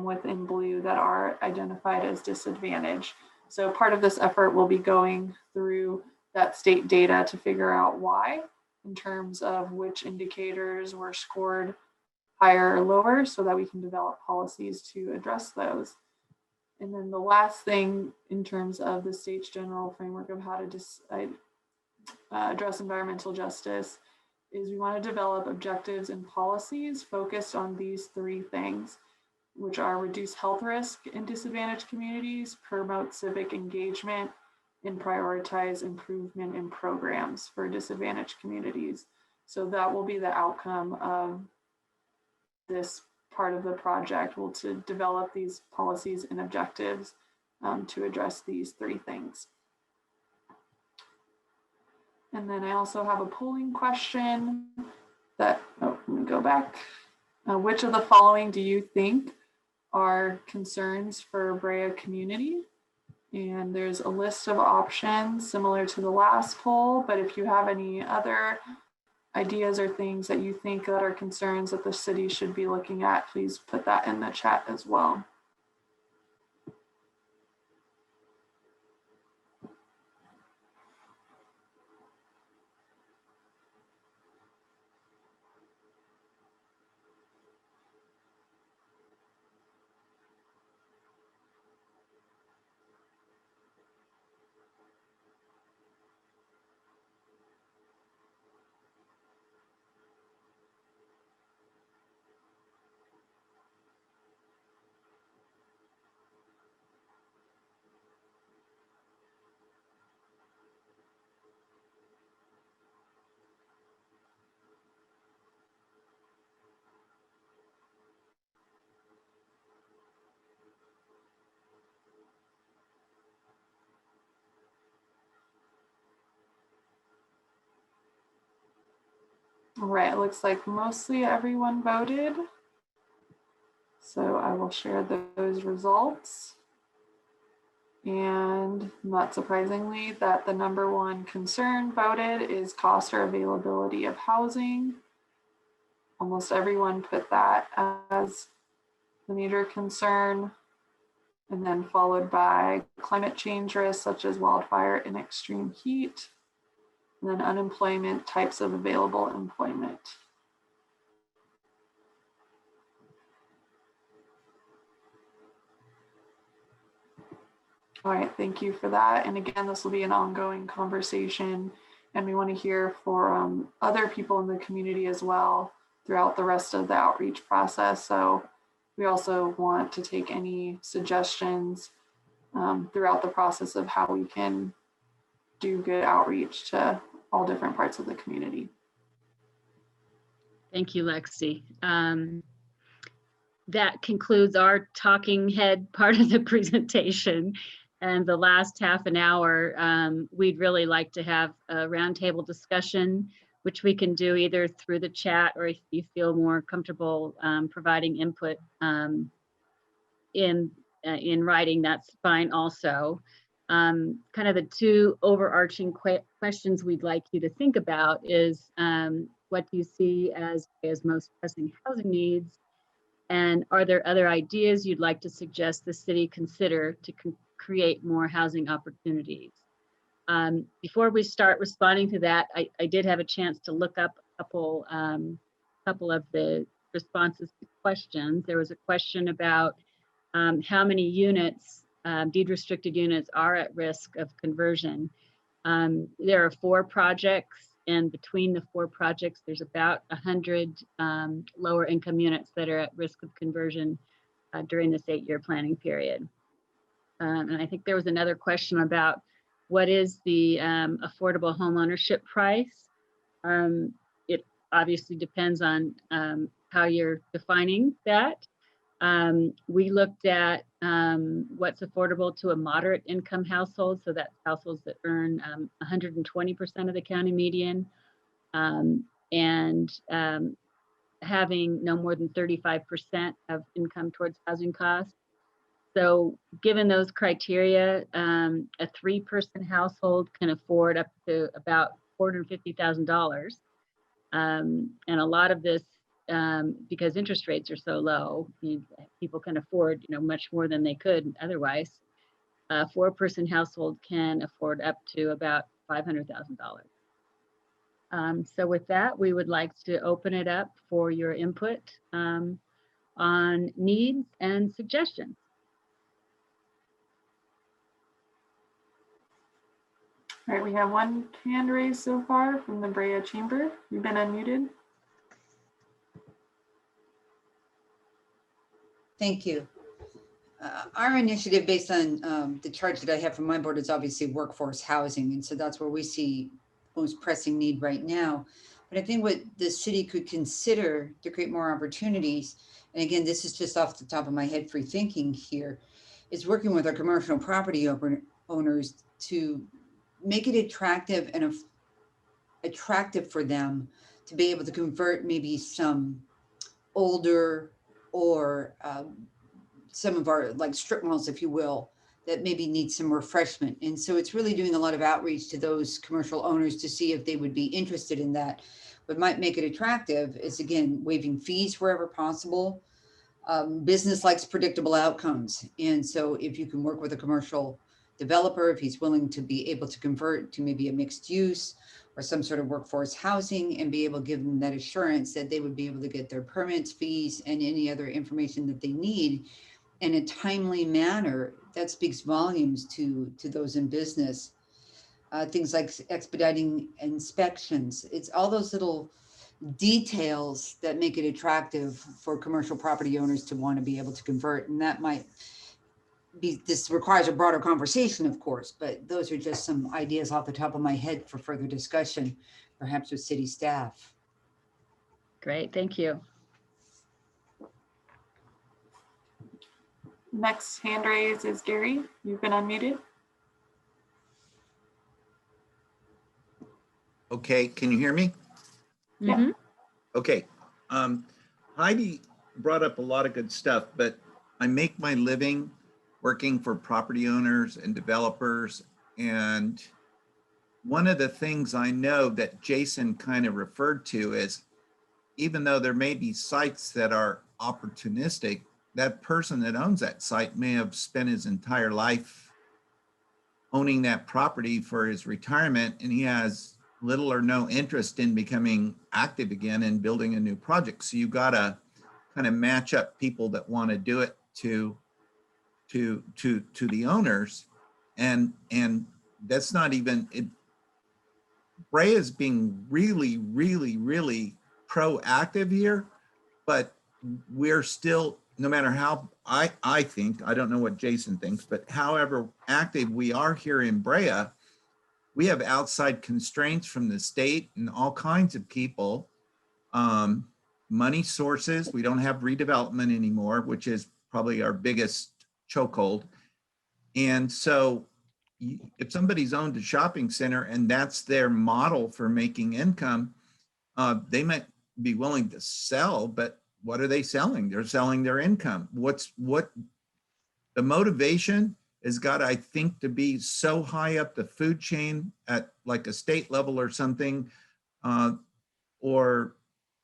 within blue that are identified as disadvantaged. So part of this effort will be going through that state data to figure out why, in terms of which indicators were scored higher or lower, so that we can develop policies to address those. And then the last thing in terms of the state's general framework of how to address environmental justice is we want to develop objectives and policies focused on these 3 things, which are reduce health risk in disadvantaged communities, promote civic engagement, and prioritize improvement in programs for disadvantaged communities. So that will be the outcome of this part of the project, will to develop these policies and objectives to address these 3 things. And then I also have a polling question that, let me go back. Which of the following do you think are concerns for Brea community? And there's a list of options similar to the last poll, but if you have any other ideas or things that you think that are concerns that the city should be looking at, please put that in the chat as well. All right, it looks like mostly everyone voted. So I will share those results. And not surprisingly, that the #1 concern voted is cost or availability of housing. Almost everyone put that as the major concern, and then followed by climate change risks such as wildfire and extreme heat, and then unemployment, types of available employment. All right, thank you for that. And again, this will be an ongoing conversation, and we want to hear for other people in the community as well throughout the rest of the outreach process. So we also want to take any suggestions throughout the process of how we can do good outreach to all different parts of the community. Thank you, Lexi. That concludes our talking head part of the presentation. And the last half an hour, we'd really like to have a roundtable discussion, which we can do either through the chat, or if you feel more comfortable providing input in writing, that's fine also. Kind of the 2 overarching questions we'd like you to think about is what do you see as most pressing housing needs? And are there other ideas you'd like to suggest the city consider to create more housing opportunities? Before we start responding to that, I did have a chance to look up a couple of the responses to questions. There was a question about how many units, deed restricted units, are at risk of conversion. There are 4 projects, and between the 4 projects, there's about 100 lower income units that are at risk of conversion during this 8-year planning period. And I think there was another question about what is the affordable home ownership price. It obviously depends on how you're defining that. We looked at what's affordable to a moderate income household. So that's households that earn 120% of the county median, and having no more than 35% of income towards housing costs. So given those criteria, a 3-person household can afford up to about $450,000. And a lot of this, because interest rates are so low, people can afford, much more than they could otherwise. A 4-person household can afford up to about $500,000. So with that, we would like to open it up for your input on needs and suggestions. All right, we have one hand raised so far from the Brea Chamber. You've been unmuted. Thank you. Our initiative, based on the charge that I have from my board, is obviously workforce housing. And so that's where we see most pressing need right now. But I think what the city could consider to create more opportunities, and again, this is just off the top of my head free thinking here, is working with our commercial property owners to make it attractive and attractive for them to be able to convert maybe some older or some of our like strip malls, if you will, that maybe need some refreshment. And so it's really doing a lot of outreach to those commercial owners to see if they would be interested in that. What might make it attractive is, again, waiving fees wherever possible. Business likes predictable outcomes. And so if you can work with a commercial developer, if he's willing to be able to convert to maybe a mixed use or some sort of workforce housing, and be able to give them that assurance that they would be able to get their permits, fees, and any other information that they need in a timely manner, that speaks volumes to those in business. Things like expediting inspections. It's all those little details that make it attractive for commercial property owners to want to be able to convert. And that might be, this requires a broader conversation, of course, but those are just some ideas off the top of my head for further discussion, perhaps with city staff. Great, thank you. Next hand raised is Gary. You've been unmuted. Okay, can you hear me? Yeah. Mm-hmm. Okay. Heidi brought up a lot of good stuff, but I make my living working for property owners and developers. And one of the things I know that Jason kind of referred to is, even though there may be sites that are opportunistic, that person that owns that site may have spent his entire life owning that property for his retirement, and he has little or no interest in becoming active again and building a new project. So you got to kind of match up people that want to do it to the owners, and that's not even it. Brea is being really proactive here, but we're still, no matter how I think, I don't know what Jason thinks, but however active we are here in Brea, we have outside constraints from the state and all kinds of people, money sources. We don't have redevelopment anymore, which is probably our biggest chokehold. And so if somebody's owned a shopping center and that's their model for making income, they might be willing to sell, but what are they selling? They're selling their income. What the motivation has got, I think, to be so high up the food chain at like a state level or something, or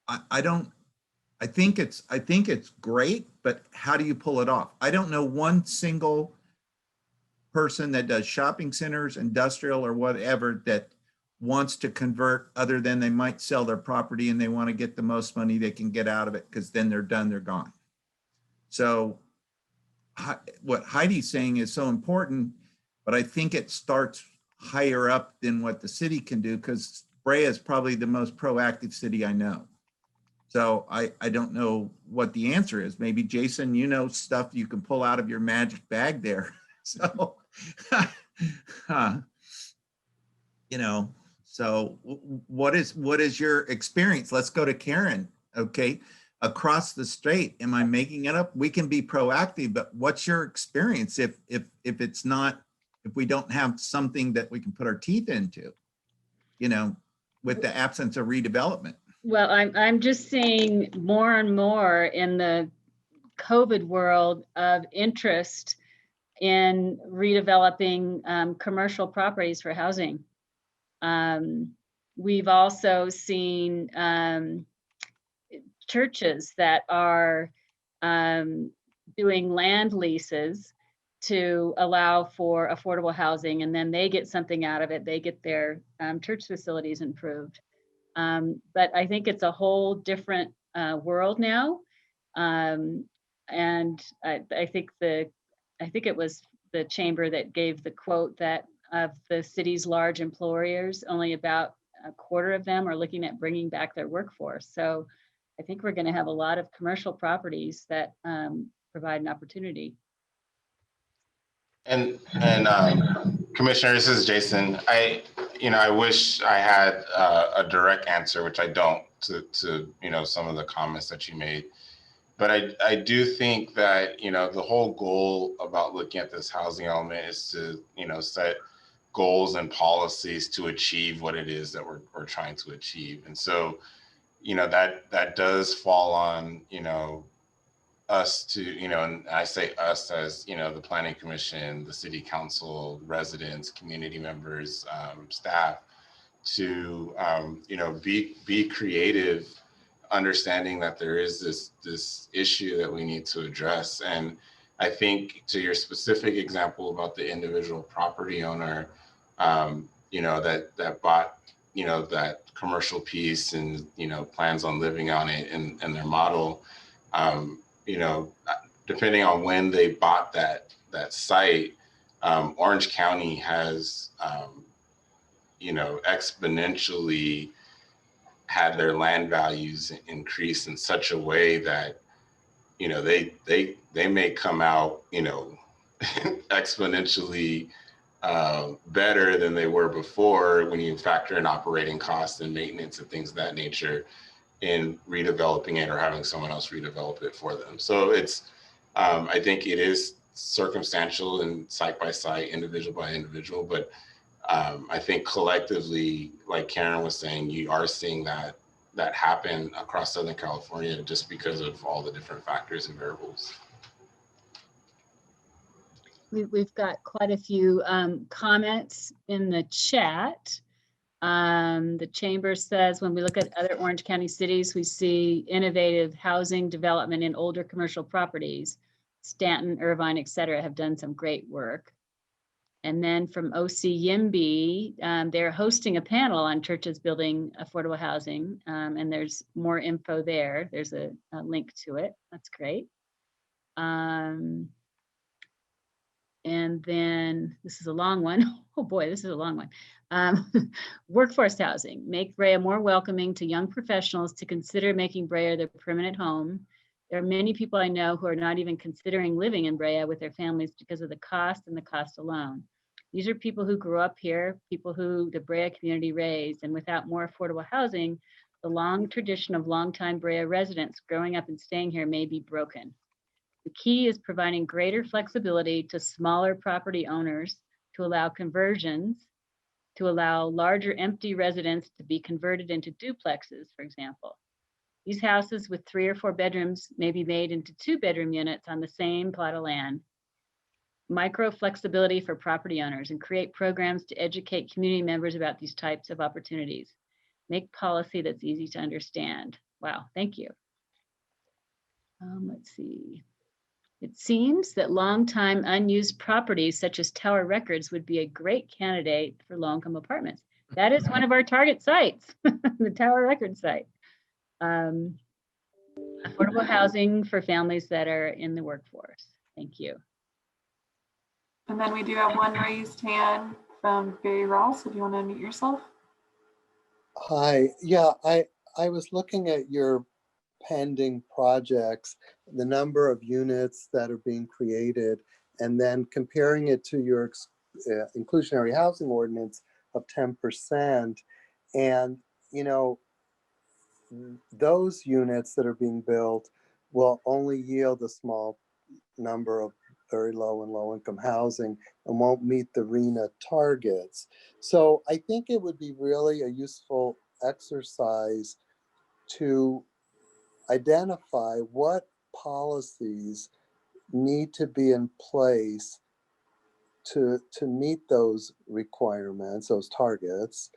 I think it's great, but how do you pull it off? I don't know one single person that does shopping centers, industrial or whatever, that wants to convert, other than they might sell their property and they want to get the most money they can get out of it, because then they're done, they're gone. So what Heidi's saying is so important, but I think it starts higher up than what the city can do, because Brea is probably the most proactive city I know. So I don't know what the answer is. Maybe Jason, you know stuff you can pull out of your magic bag there. So, you know, so what is your experience? Let's go to Karen. Okay. across the state. Am I making it up? We can be proactive, but what's your experience if it's not, if we don't have something that we can put our teeth into, you know, with the absence of redevelopment? Well, I'm just seeing more and more in the COVID world of interest in redeveloping commercial properties for housing. We've also seen churches that are doing land leases to allow for affordable housing, and then they get something out of it. They get their church facilities improved. But I think it's a whole different world now. And I think it was the chamber that gave the quote that of the city's large employers, only about a quarter of them are looking at bringing back their workforce. So I think we're going to have a lot of commercial properties that provide an opportunity. And Commissioner, this is Jason. I wish I had a direct answer, which I don't, to some of the comments that you made. But I do think that the whole goal about looking at this housing element is to set goals and policies to achieve what it is that we're trying to achieve. And so that does fall on us to, and I say us as, the Planning Commission, the City Council, residents, community members, staff, to, be creative, understanding that there is this issue that we need to address. And I think to your specific example about the individual property owner, that bought, that commercial piece and, plans on living on it and their model, depending on when they bought that site, Orange County has, exponentially had their land values increase in such a way that, they may come out, exponentially better than they were before when you factor in operating costs and maintenance and things of that nature in redeveloping it or having someone else redevelop it for them. So it's, I think it is circumstantial and site by site, individual by individual, but I think collectively, like Karen was saying, you are seeing that happen across Southern California just because of all the different factors and variables. We've got quite a few comments in the chat. The chamber says, when we look at other Orange County cities, we see innovative housing development in older commercial properties. Stanton, Irvine, et cetera, have done some great work. And then from OC Yimby, they're hosting a panel on churches building affordable housing. And there's more info there. There's a link to it. That's great. And then this is a long one. Oh boy, this is a long one. Workforce housing. Make Brea more welcoming to young professionals to consider making Brea their permanent home. There are many people I know who are not even considering living in Brea with their families because of the cost and the cost alone. These are people who grew up here, people who the Brea community raised, and without more affordable housing, the long tradition of longtime Brea residents growing up and staying here may be broken. The key is providing greater flexibility to smaller property owners to allow conversions, to allow larger empty residents to be converted into duplexes, for example. These houses with 3 or 4 bedrooms may be made into 2-bedroom units on the same plot of land. Micro flexibility for property owners, and create programs to educate community members about these types of opportunities. Make policy that's easy to understand. Wow, thank you. Let's see. It seems that long-time unused properties such as Tower Records would be a great candidate for low-income apartments. That is one of our target sites, the Tower Records site. Affordable housing for families that are in the workforce. Thank you. And then we do have one raised hand from Barry Ross. If you want to unmute yourself. Hi, yeah, I was looking at your pending projects, the number of units that are being created, and then comparing it to your inclusionary housing ordinance of 10%. And, those units that are being built will only yield a small number of very low and low income housing and won't meet the RHNA targets. So I think it would be really a useful exercise to identify what policies need to be in place to meet those requirements, those targets,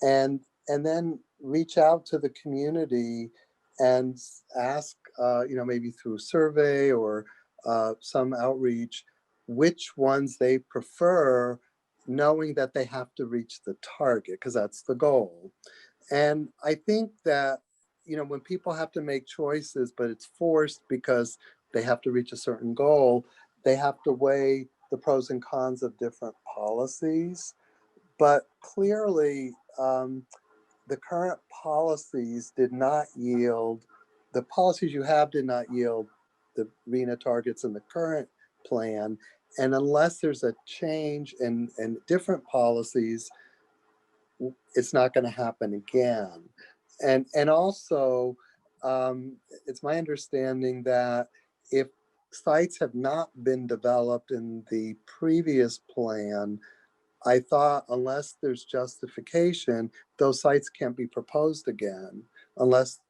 and then reach out to the community and ask, maybe through survey or some outreach, which ones they prefer, knowing that they have to reach the target, because that's the goal. And I think that, when people have to make choices, but it's forced because they have to reach a certain goal, they have to weigh the pros and cons of different policies. But clearly, the current policies did not yield, the policies you have did not yield the RHNA targets in the current plan. And unless there's a change in different policies, it's not going to happen again. And also, it's my understanding that if sites have not been developed in the previous plan, I thought unless there's justification, those sites can't be proposed again unless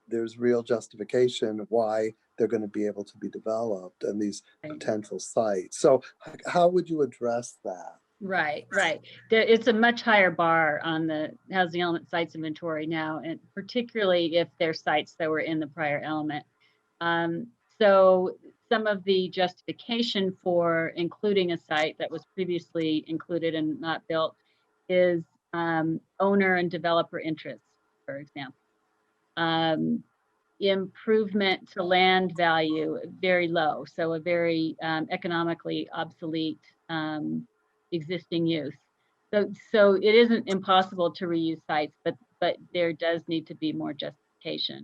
there's real justification of why they're going to be able to be developed and these potential sites. So how would you address that? Right. It's a much higher bar on the housing element sites inventory now, and particularly if they're sites that were in the prior element. So some of the justification for including a site that was previously included and not built is owner and developer interests, for example. Improvement to land value, very low, so a very economically obsolete existing use. So it isn't impossible to reuse sites, but there does need to be more justification.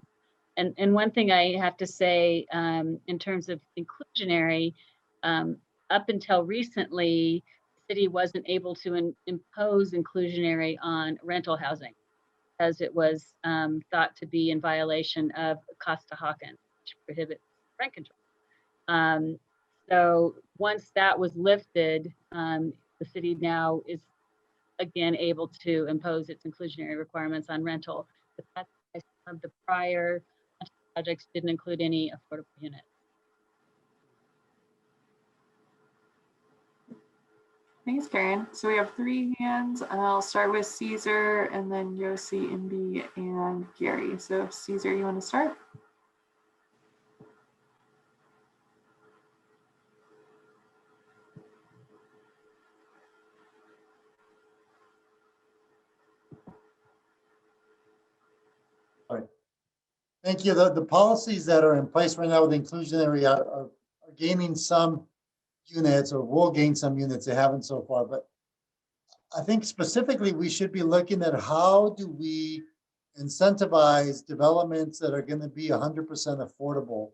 And one thing I have to say in terms of inclusionary, up until recently, the city wasn't able to impose inclusionary on rental housing, as it was thought to be in violation of Costa-Hawkins, which prohibits rent control. So once that was lifted, the city now is again able to impose its inclusionary requirements on rental. But that's why some of the prior projects didn't include any affordable units. Thanks, Karen. So we have 3 hands. I'll start with Caesar and then Yossi, Imbi, and Gary. So Caesar, you want to start? All right. Thank you. The policies that are in place right now with inclusionary are gaining some units, or will gain some units. They haven't so far, but I think specifically we should be looking at how do we incentivize developments that are going to be 100% affordable.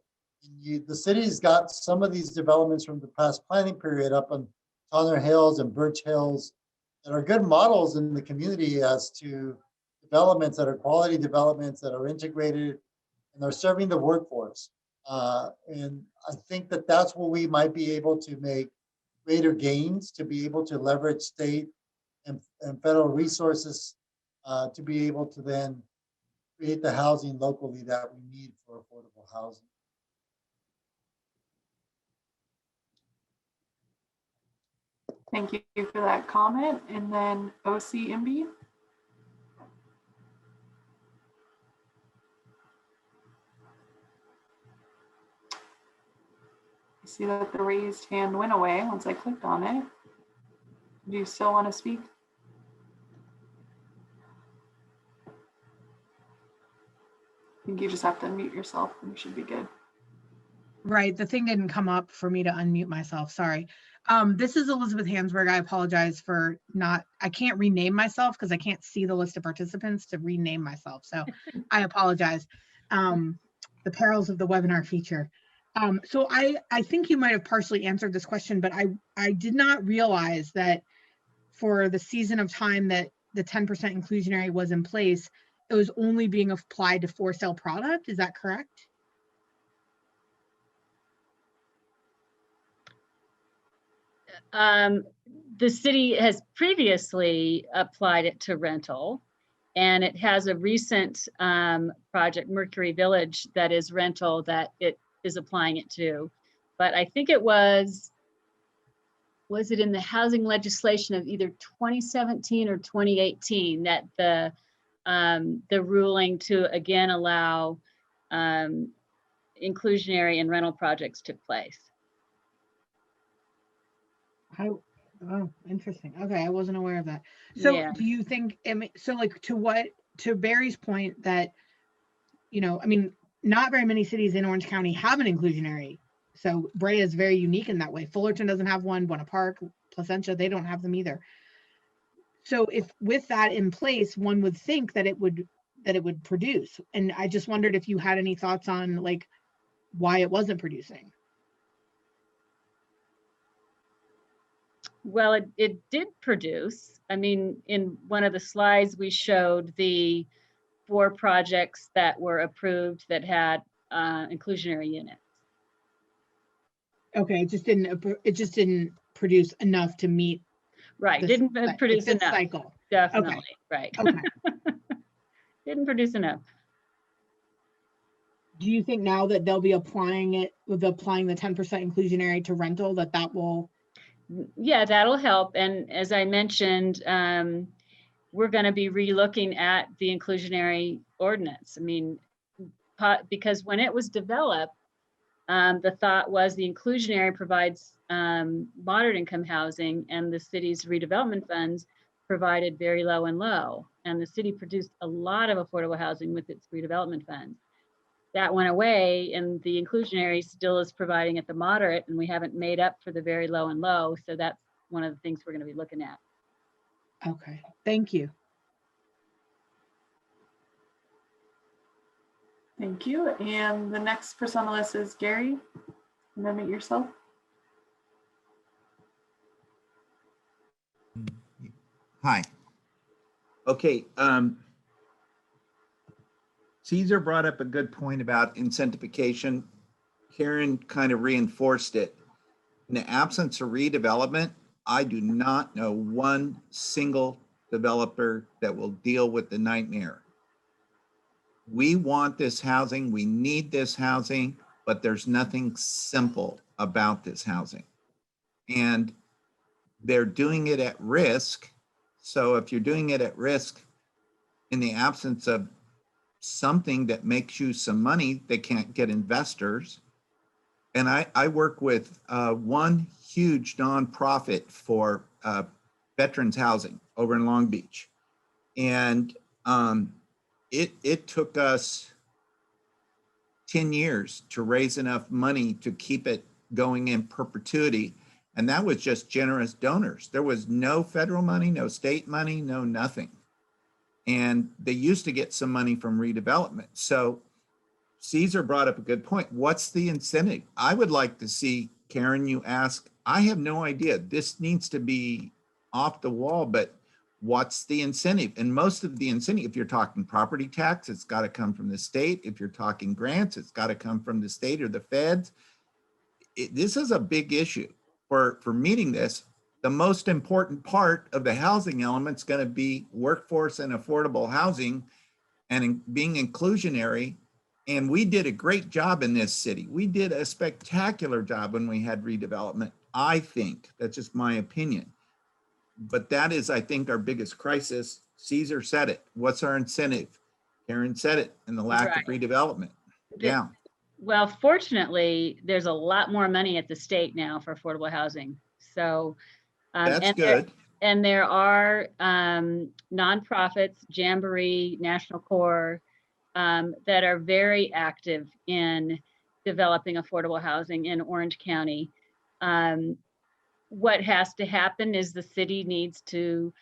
The city's got some of these developments from the past planning period up on Tonner Hills and Birch Hills that are good models in the community as to developments that are quality developments that are integrated and are serving the workforce. And I think that that's where we might be able to make greater gains, to be able to leverage state and federal resources to be able to then create the housing locally that we need for affordable housing. Thank you for that comment. And then OC Imbi. I see that the raised hand went away once I clicked on it. Do you still want to speak? I think you just have to unmute yourself and you should be good. Right, the thing didn't come up for me to unmute myself, sorry. This is Elizabeth Hansberg. I apologize for I can't rename myself because I can't see the list of participants to rename myself. So I apologize. The perils of the webinar feature. So I think you might have partially answered this question, but I did not realize that for the season of time that the 10% inclusionary was in place, it was only being applied to for sale product. Is that correct? The city has previously applied it to rental, and it has a recent project, Mercury Village, that is rental that it is applying it to. But I think it was it in the housing legislation of either 2017 or 2018 that the ruling to again allow inclusionary and rental projects took place. Oh, interesting. Okay, I wasn't aware of that. So Yeah. do you think, so like to Barry's point that, you know, I mean, not very many cities in Orange County have an inclusionary. So Brea is very unique in that way. Fullerton doesn't have one, Buena Park, Placentia, they don't have them either. So if with that in place, one would think that it would produce. And I just wondered if you had any thoughts on like why it wasn't producing. Well, it did produce. I mean, in one of the slides, we showed the 4 projects that were approved that had inclusionary units. Okay, it just didn't produce enough to meet. Right, didn't produce this enough. cycle. Definitely, Okay. right. Okay. Didn't produce enough. Do you think now that they'll be applying the 10% inclusionary to rental that will? Yeah, that'll help. And as I mentioned, we're going to be relooking at the inclusionary ordinance. I mean, because when it was developed, the thought was the inclusionary provides moderate income housing, and the city's redevelopment funds provided very low and low. And the city produced a lot of affordable housing with its redevelopment funds. That went away, and the inclusionary still is providing at the moderate, and we haven't made up for the very low and low. So that's one of the things we're going to be looking at. Okay, thank you. Thank you. And the next person on the list is Gary. Unmute yourself. Hi. Okay. Caesar brought up a good point about incentivication. Karen kind of reinforced it. In the absence of redevelopment, I do not know one single developer that will deal with the nightmare. We want this housing, we need this housing, but there's nothing simple about this housing. And they're doing it at risk. So if you're doing it at risk in the absence of something that makes you some money, they can't get investors. And I work with one huge nonprofit for veterans housing over in Long Beach. And it took us 10 years to raise enough money to keep it going in perpetuity. And that was just generous donors. There was no federal money, no state money, no nothing. And they used to get some money from redevelopment. So Caesar brought up a good point. What's the incentive? I would like to see, Karen, you ask, I have no idea. This needs to be off the wall, but what's the incentive? And most of the incentive, if you're talking property tax, it's got to come from the state. If you're talking grants, it's got to come from the state or the feds. This is a big issue for meeting this. The most important part of the housing element is going to be workforce and affordable housing and being inclusionary. And we did a great job in this city. We did a spectacular job when we had redevelopment. I think that's just my opinion. But that is, I think, our biggest crisis. Caesar said it. What's our incentive? Karen said it, and the lack of redevelopment. Yeah. Well, fortunately, there's a lot more money at the state now for affordable housing. So that's good. There are nonprofits, Jamboree, National Core, that are very active in developing affordable housing in Orange County. What has to happen is the city needs to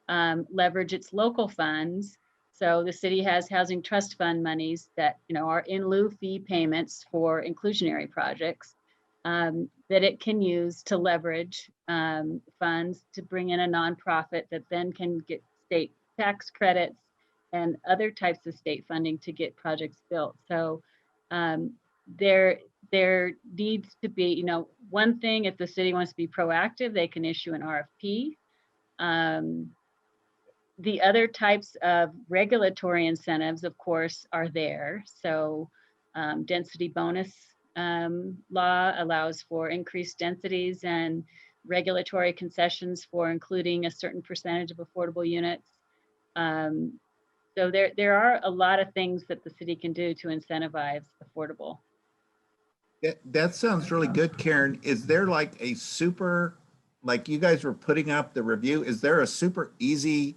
leverage its local funds. So the city has housing trust fund monies that are in lieu fee payments for inclusionary projects that it can use to leverage funds to bring in a nonprofit that then can get state tax credits and other types of state funding to get projects built. So there needs to be, you know, one thing, if the city wants to be proactive, they can issue an RFP. The other types of regulatory incentives, of course, are there. So density bonus law allows for increased densities and regulatory concessions for including a certain percentage of affordable units. So there are a lot of things that the city can do to incentivize affordable. That sounds really good, Karen. Is there like a super, like you guys were putting up the review, is there a super easy,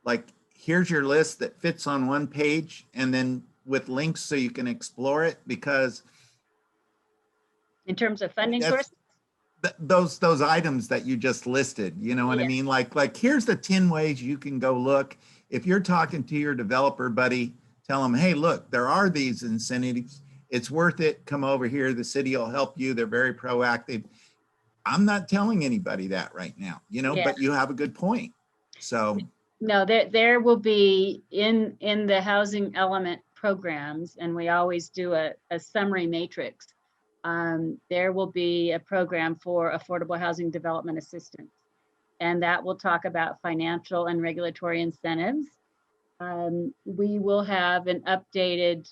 like here's your list that fits on one page and then with links so you can explore it? Because In terms of funding sources? Those items that you just listed, you know what I mean? Like here's the 10 ways you can go look. If you're talking to your developer buddy, tell them, hey, look, there are these incentives. It's worth it. Come over here. The city will help you. They're very proactive. I'm not telling anybody that right now, you know, but you have a good point. So no, there will be in the housing element programs, and we always do a summary matrix. There will be a program for affordable housing development assistance, and that will talk about financial and regulatory incentives. We will have an updated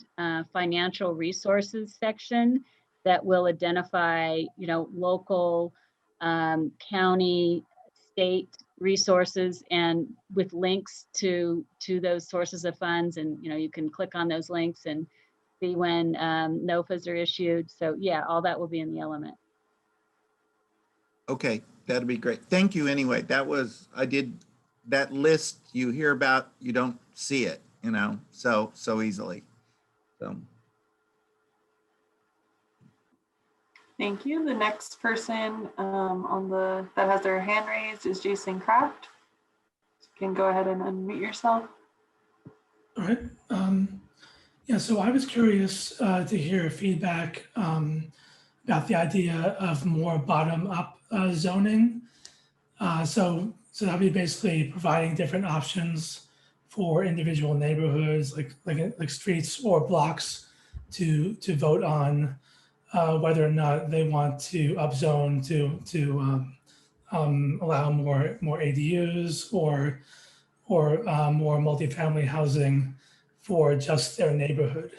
financial resources section that will identify, you know, local, county, state resources, and with links to those sources of funds. And, you know, you can click on those links and see when NOFAs are issued. So yeah, all that will be in the element. okay, that'd be great. Thank you anyway. I did that list you hear about, you don't see it, you know, so easily. So. Thank you. The next person that has their hand raised is Jason Kraft. You can go ahead and unmute yourself. All right. Yeah, so I was curious to hear feedback about the idea of more bottom-up zoning. So that'd be basically providing different options for individual neighborhoods, like streets or blocks, to vote on whether or not they want to upzone to allow more ADUs or more multifamily housing for just their neighborhood,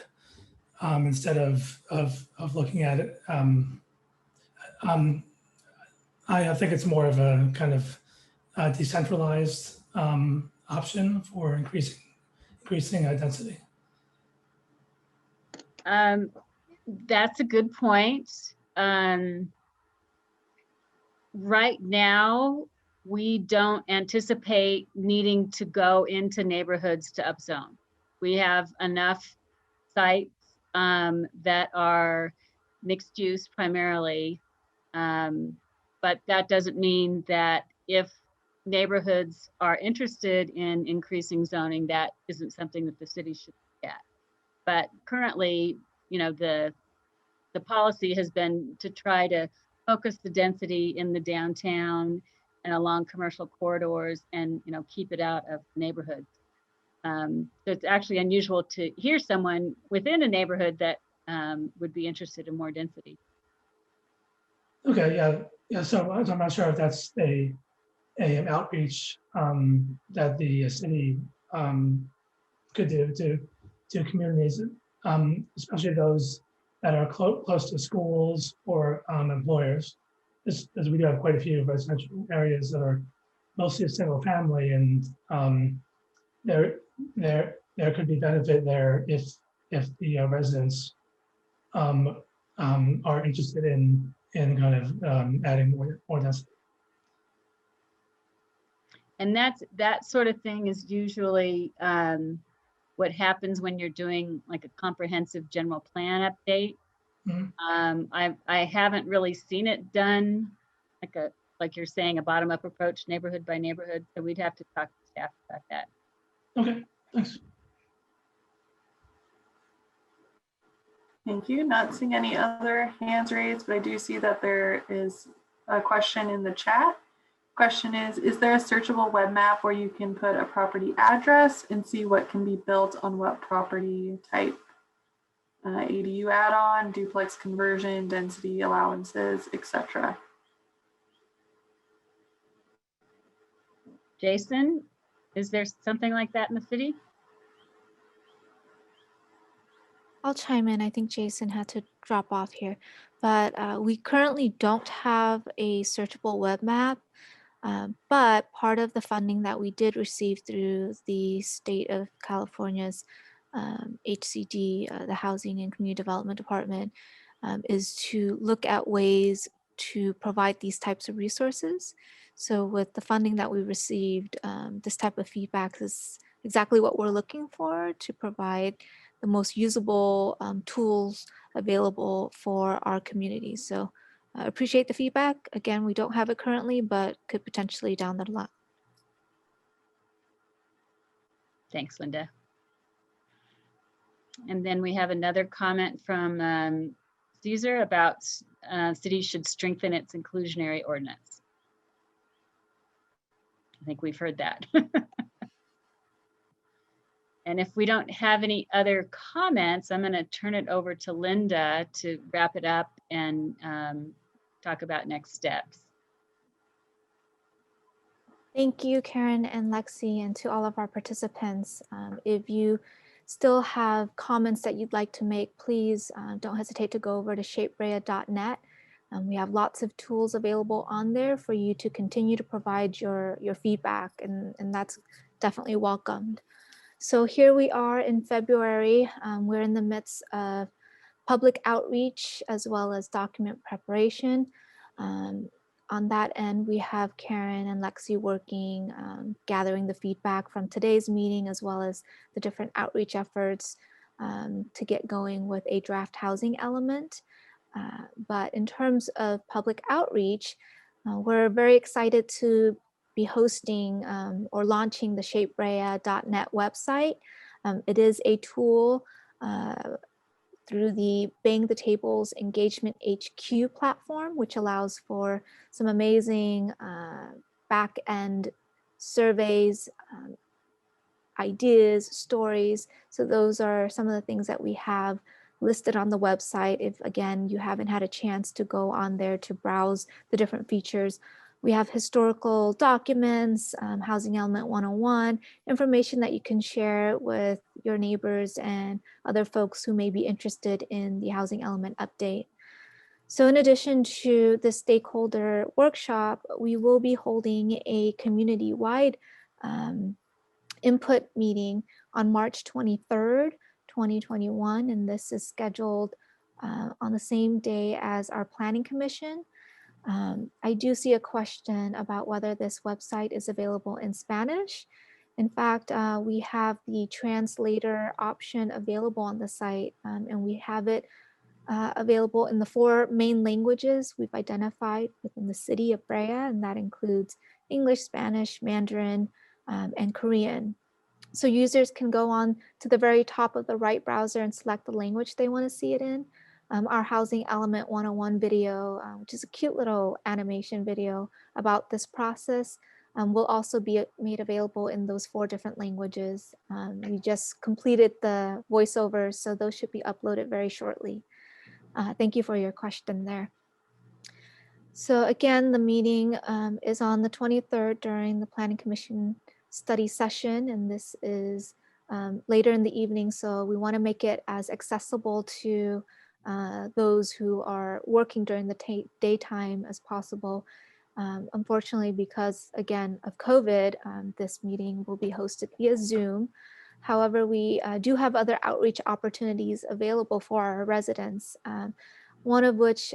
instead of looking at it. I think it's more of a kind of decentralized option for increasing density. That's a good point. Right now, we don't anticipate needing to go into neighborhoods to upzone. We have enough sites that are mixed use primarily, but that doesn't mean that if neighborhoods are interested in increasing zoning, that isn't something that the city should look at. But currently, you know, the policy has been to try to focus the density in the downtown and along commercial corridors, and, you know, keep it out of neighborhoods. So it's actually unusual to hear someone within a neighborhood that would be interested in more density. Okay, yeah. So I'm not sure if that's an outreach that the city could do to communities, especially those that are close to schools or employers, as we do have quite a few residential areas that are mostly a single family, and there could be benefit there if the residents are interested in kind of adding more density. And that sort of thing is usually what happens when you're doing like a comprehensive general plan update. Mm-hmm. I haven't really seen it done like you're saying, a bottom-up approach, neighborhood by neighborhood. So we'd have to talk to staff about that. Okay, thanks. Thank you. Not seeing any other hands raised, but I do see that there is a question in the chat. Question is there a searchable web map where you can put a property address and see what can be built on what property type? ADU add-on, duplex conversion, density allowances, etc. Jason, is there something like that in the city? I'll chime in. I think Jason had to drop off here, but we currently don't have a searchable web map. But part of the funding that we did receive through the state of California's HCD, the Housing and Community Development Department, is to look at ways to provide these types of resources. So with the funding that we received, this type of feedback is exactly what we're looking for to provide the most usable tools available for our community. So appreciate the feedback. Again, we don't have it currently, but could potentially down the line. Thanks, Linda. And then we have another comment from Caesar about cities should strengthen its inclusionary ordinance. I think we've heard that. And if we don't have any other comments, I'm going to turn it over to Linda to wrap it up and talk about next steps. Thank you, Karen and Lexi, and to all of our participants. If you still have comments that you'd like to make, please don't hesitate to go over to shapebrea.net. We have lots of tools available on there for you to continue to provide your feedback, and that's definitely welcomed. So here we are in February. We're in the midst of public outreach as well as document preparation. On that end, we have Karen and Lexi working, gathering the feedback from today's meeting, as well as the different outreach efforts to get going with a draft housing element. But in terms of public outreach, we're very excited to be hosting or launching the shapebrea.net website. It is a tool through the Bang the Tables Engagement HQ platform, which allows for some amazing back-end surveys, ideas, stories. So those are some of the things that we have listed on the website. If, again, you haven't had a chance to go on there to browse the different features, we have historical documents, Housing Element 101, information that you can share with your neighbors and other folks who may be interested in the Housing Element update. So in addition to the stakeholder workshop, we will be holding a community-wide input meeting on March 23rd, 2021, and this is scheduled on the same day as our Planning Commission. I do see a question about whether this website is available in Spanish. In fact, we have the translator option available on the site, and we have it available in the 4 main languages we've identified within the City of Brea, and that includes English, Spanish, Mandarin, and Korean. So users can go on to the very top of the right browser and select the language they want to see it in. Our Housing Element 101 video, which is a cute little animation video about this process, will also be made available in those 4 different languages. We just completed the voiceovers, so those should be uploaded very shortly. Thank you for your question there. So again, the meeting is on the 23rd during the Planning Commission study session, and this is later in the evening, so we want to make it as accessible to those who are working during the daytime as possible. Unfortunately, because again of COVID, this meeting will be hosted via Zoom. However, we do have other outreach opportunities available for our residents, one of which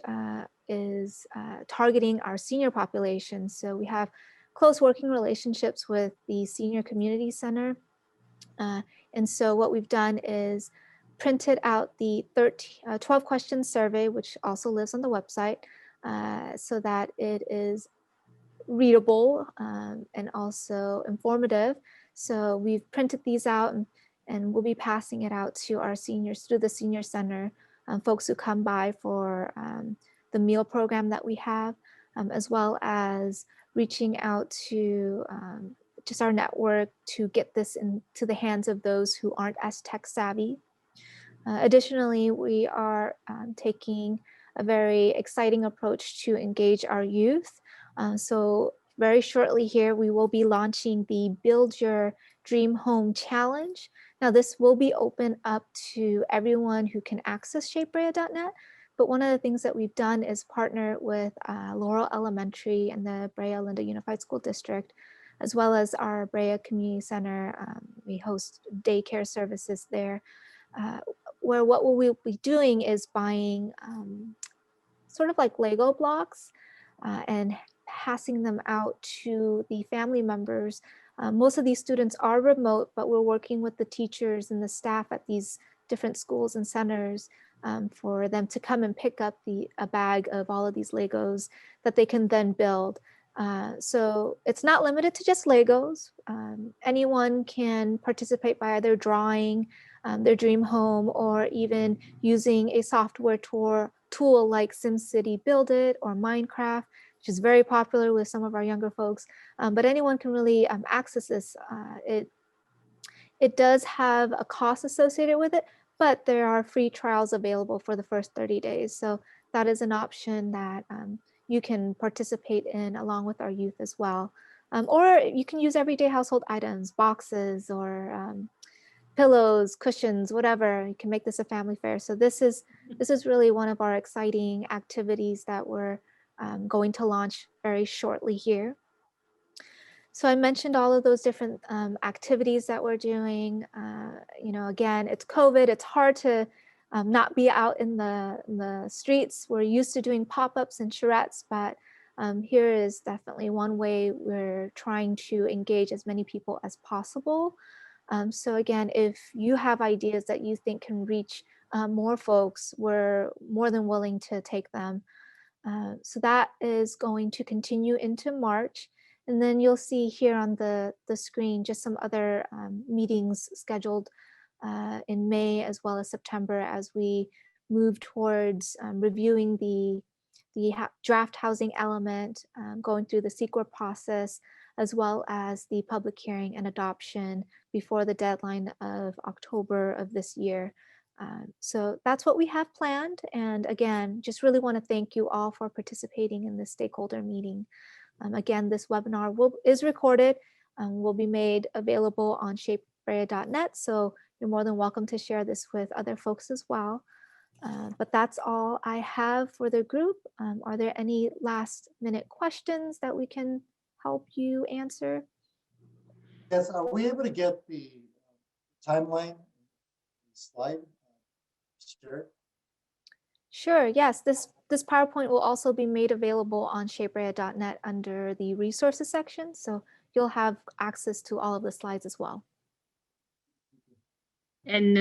is targeting our senior population. So we have close working relationships with the Senior Community Center. And so what we've done is printed out the 12 question survey, which also lives on the website, so that it is readable and also informative. So we've printed these out and we'll be passing it out to our seniors through the senior center, folks who come by for the meal program that we have, as well as reaching out to just our network to get this into the hands of those who aren't as tech savvy. Additionally, we are taking a very exciting approach to engage our youth. So very shortly here, we will be launching the Build Your Dream Home Challenge. Now, this will be open up to everyone who can access shapebrea.net. But one of the things that we've done is partner with Laurel Elementary and the Brea Linda Unified School District, as well as our Brea Community Center. We host daycare services there, where what we'll be doing is buying sort of like Lego blocks and passing them out to the family members. Most of these students are remote, but we're working with the teachers and the staff at these different schools and centers for them to come and pick up a bag of all of these Legos that they can then build. So it's not limited to just Legos. Anyone can participate by either drawing their dream home or even using a software tool like SimCity Build It or Minecraft, which is very popular with some of our younger folks. But anyone can really access this. It does have a cost associated with it, but there are free trials available for the first 30 days. So that is an option that you can participate in along with our youth as well. Or you can use everyday household items, boxes or pillows, cushions, whatever. You can make this a family fair. So this is really one of our exciting activities that we're going to launch very shortly here. So I mentioned all of those different activities that we're doing. Again, it's COVID. It's hard to not be out in the streets. We're used to doing pop-ups and charrettes, but here is definitely one way we're trying to engage as many people as possible. So again, if you have ideas that you think can reach more folks, we're more than willing to take them. So that is going to continue into March. And then you'll see here on the screen just some other meetings scheduled in May as well as September as we move towards reviewing the draft housing element, going through the CEQA process, as well as the public hearing and adoption before the deadline of October of this year. So that's what we have planned. And again, just really want to thank you all for participating in this stakeholder meeting. Again, this webinar is recorded, will be made available on shapebrea.net. So you're more than welcome to share this with other folks as well. But that's all I have for the group. Are there any last minute questions that we can help you answer? Yes, are we able to get the timeline slide? Sure. Sure, yes. This PowerPoint will also be made available on shapebrea.net under the resources section. So you'll have access to all of the slides as well. And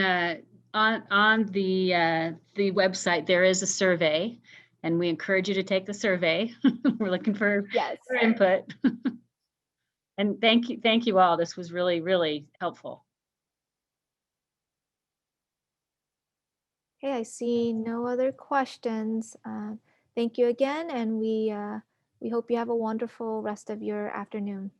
on the website, there is a survey, and we encourage you to take the survey. We're looking for input. And thank you all. This was really, really helpful. Okay, I see no other questions. Thank you again, and we hope you have a wonderful rest of your afternoon.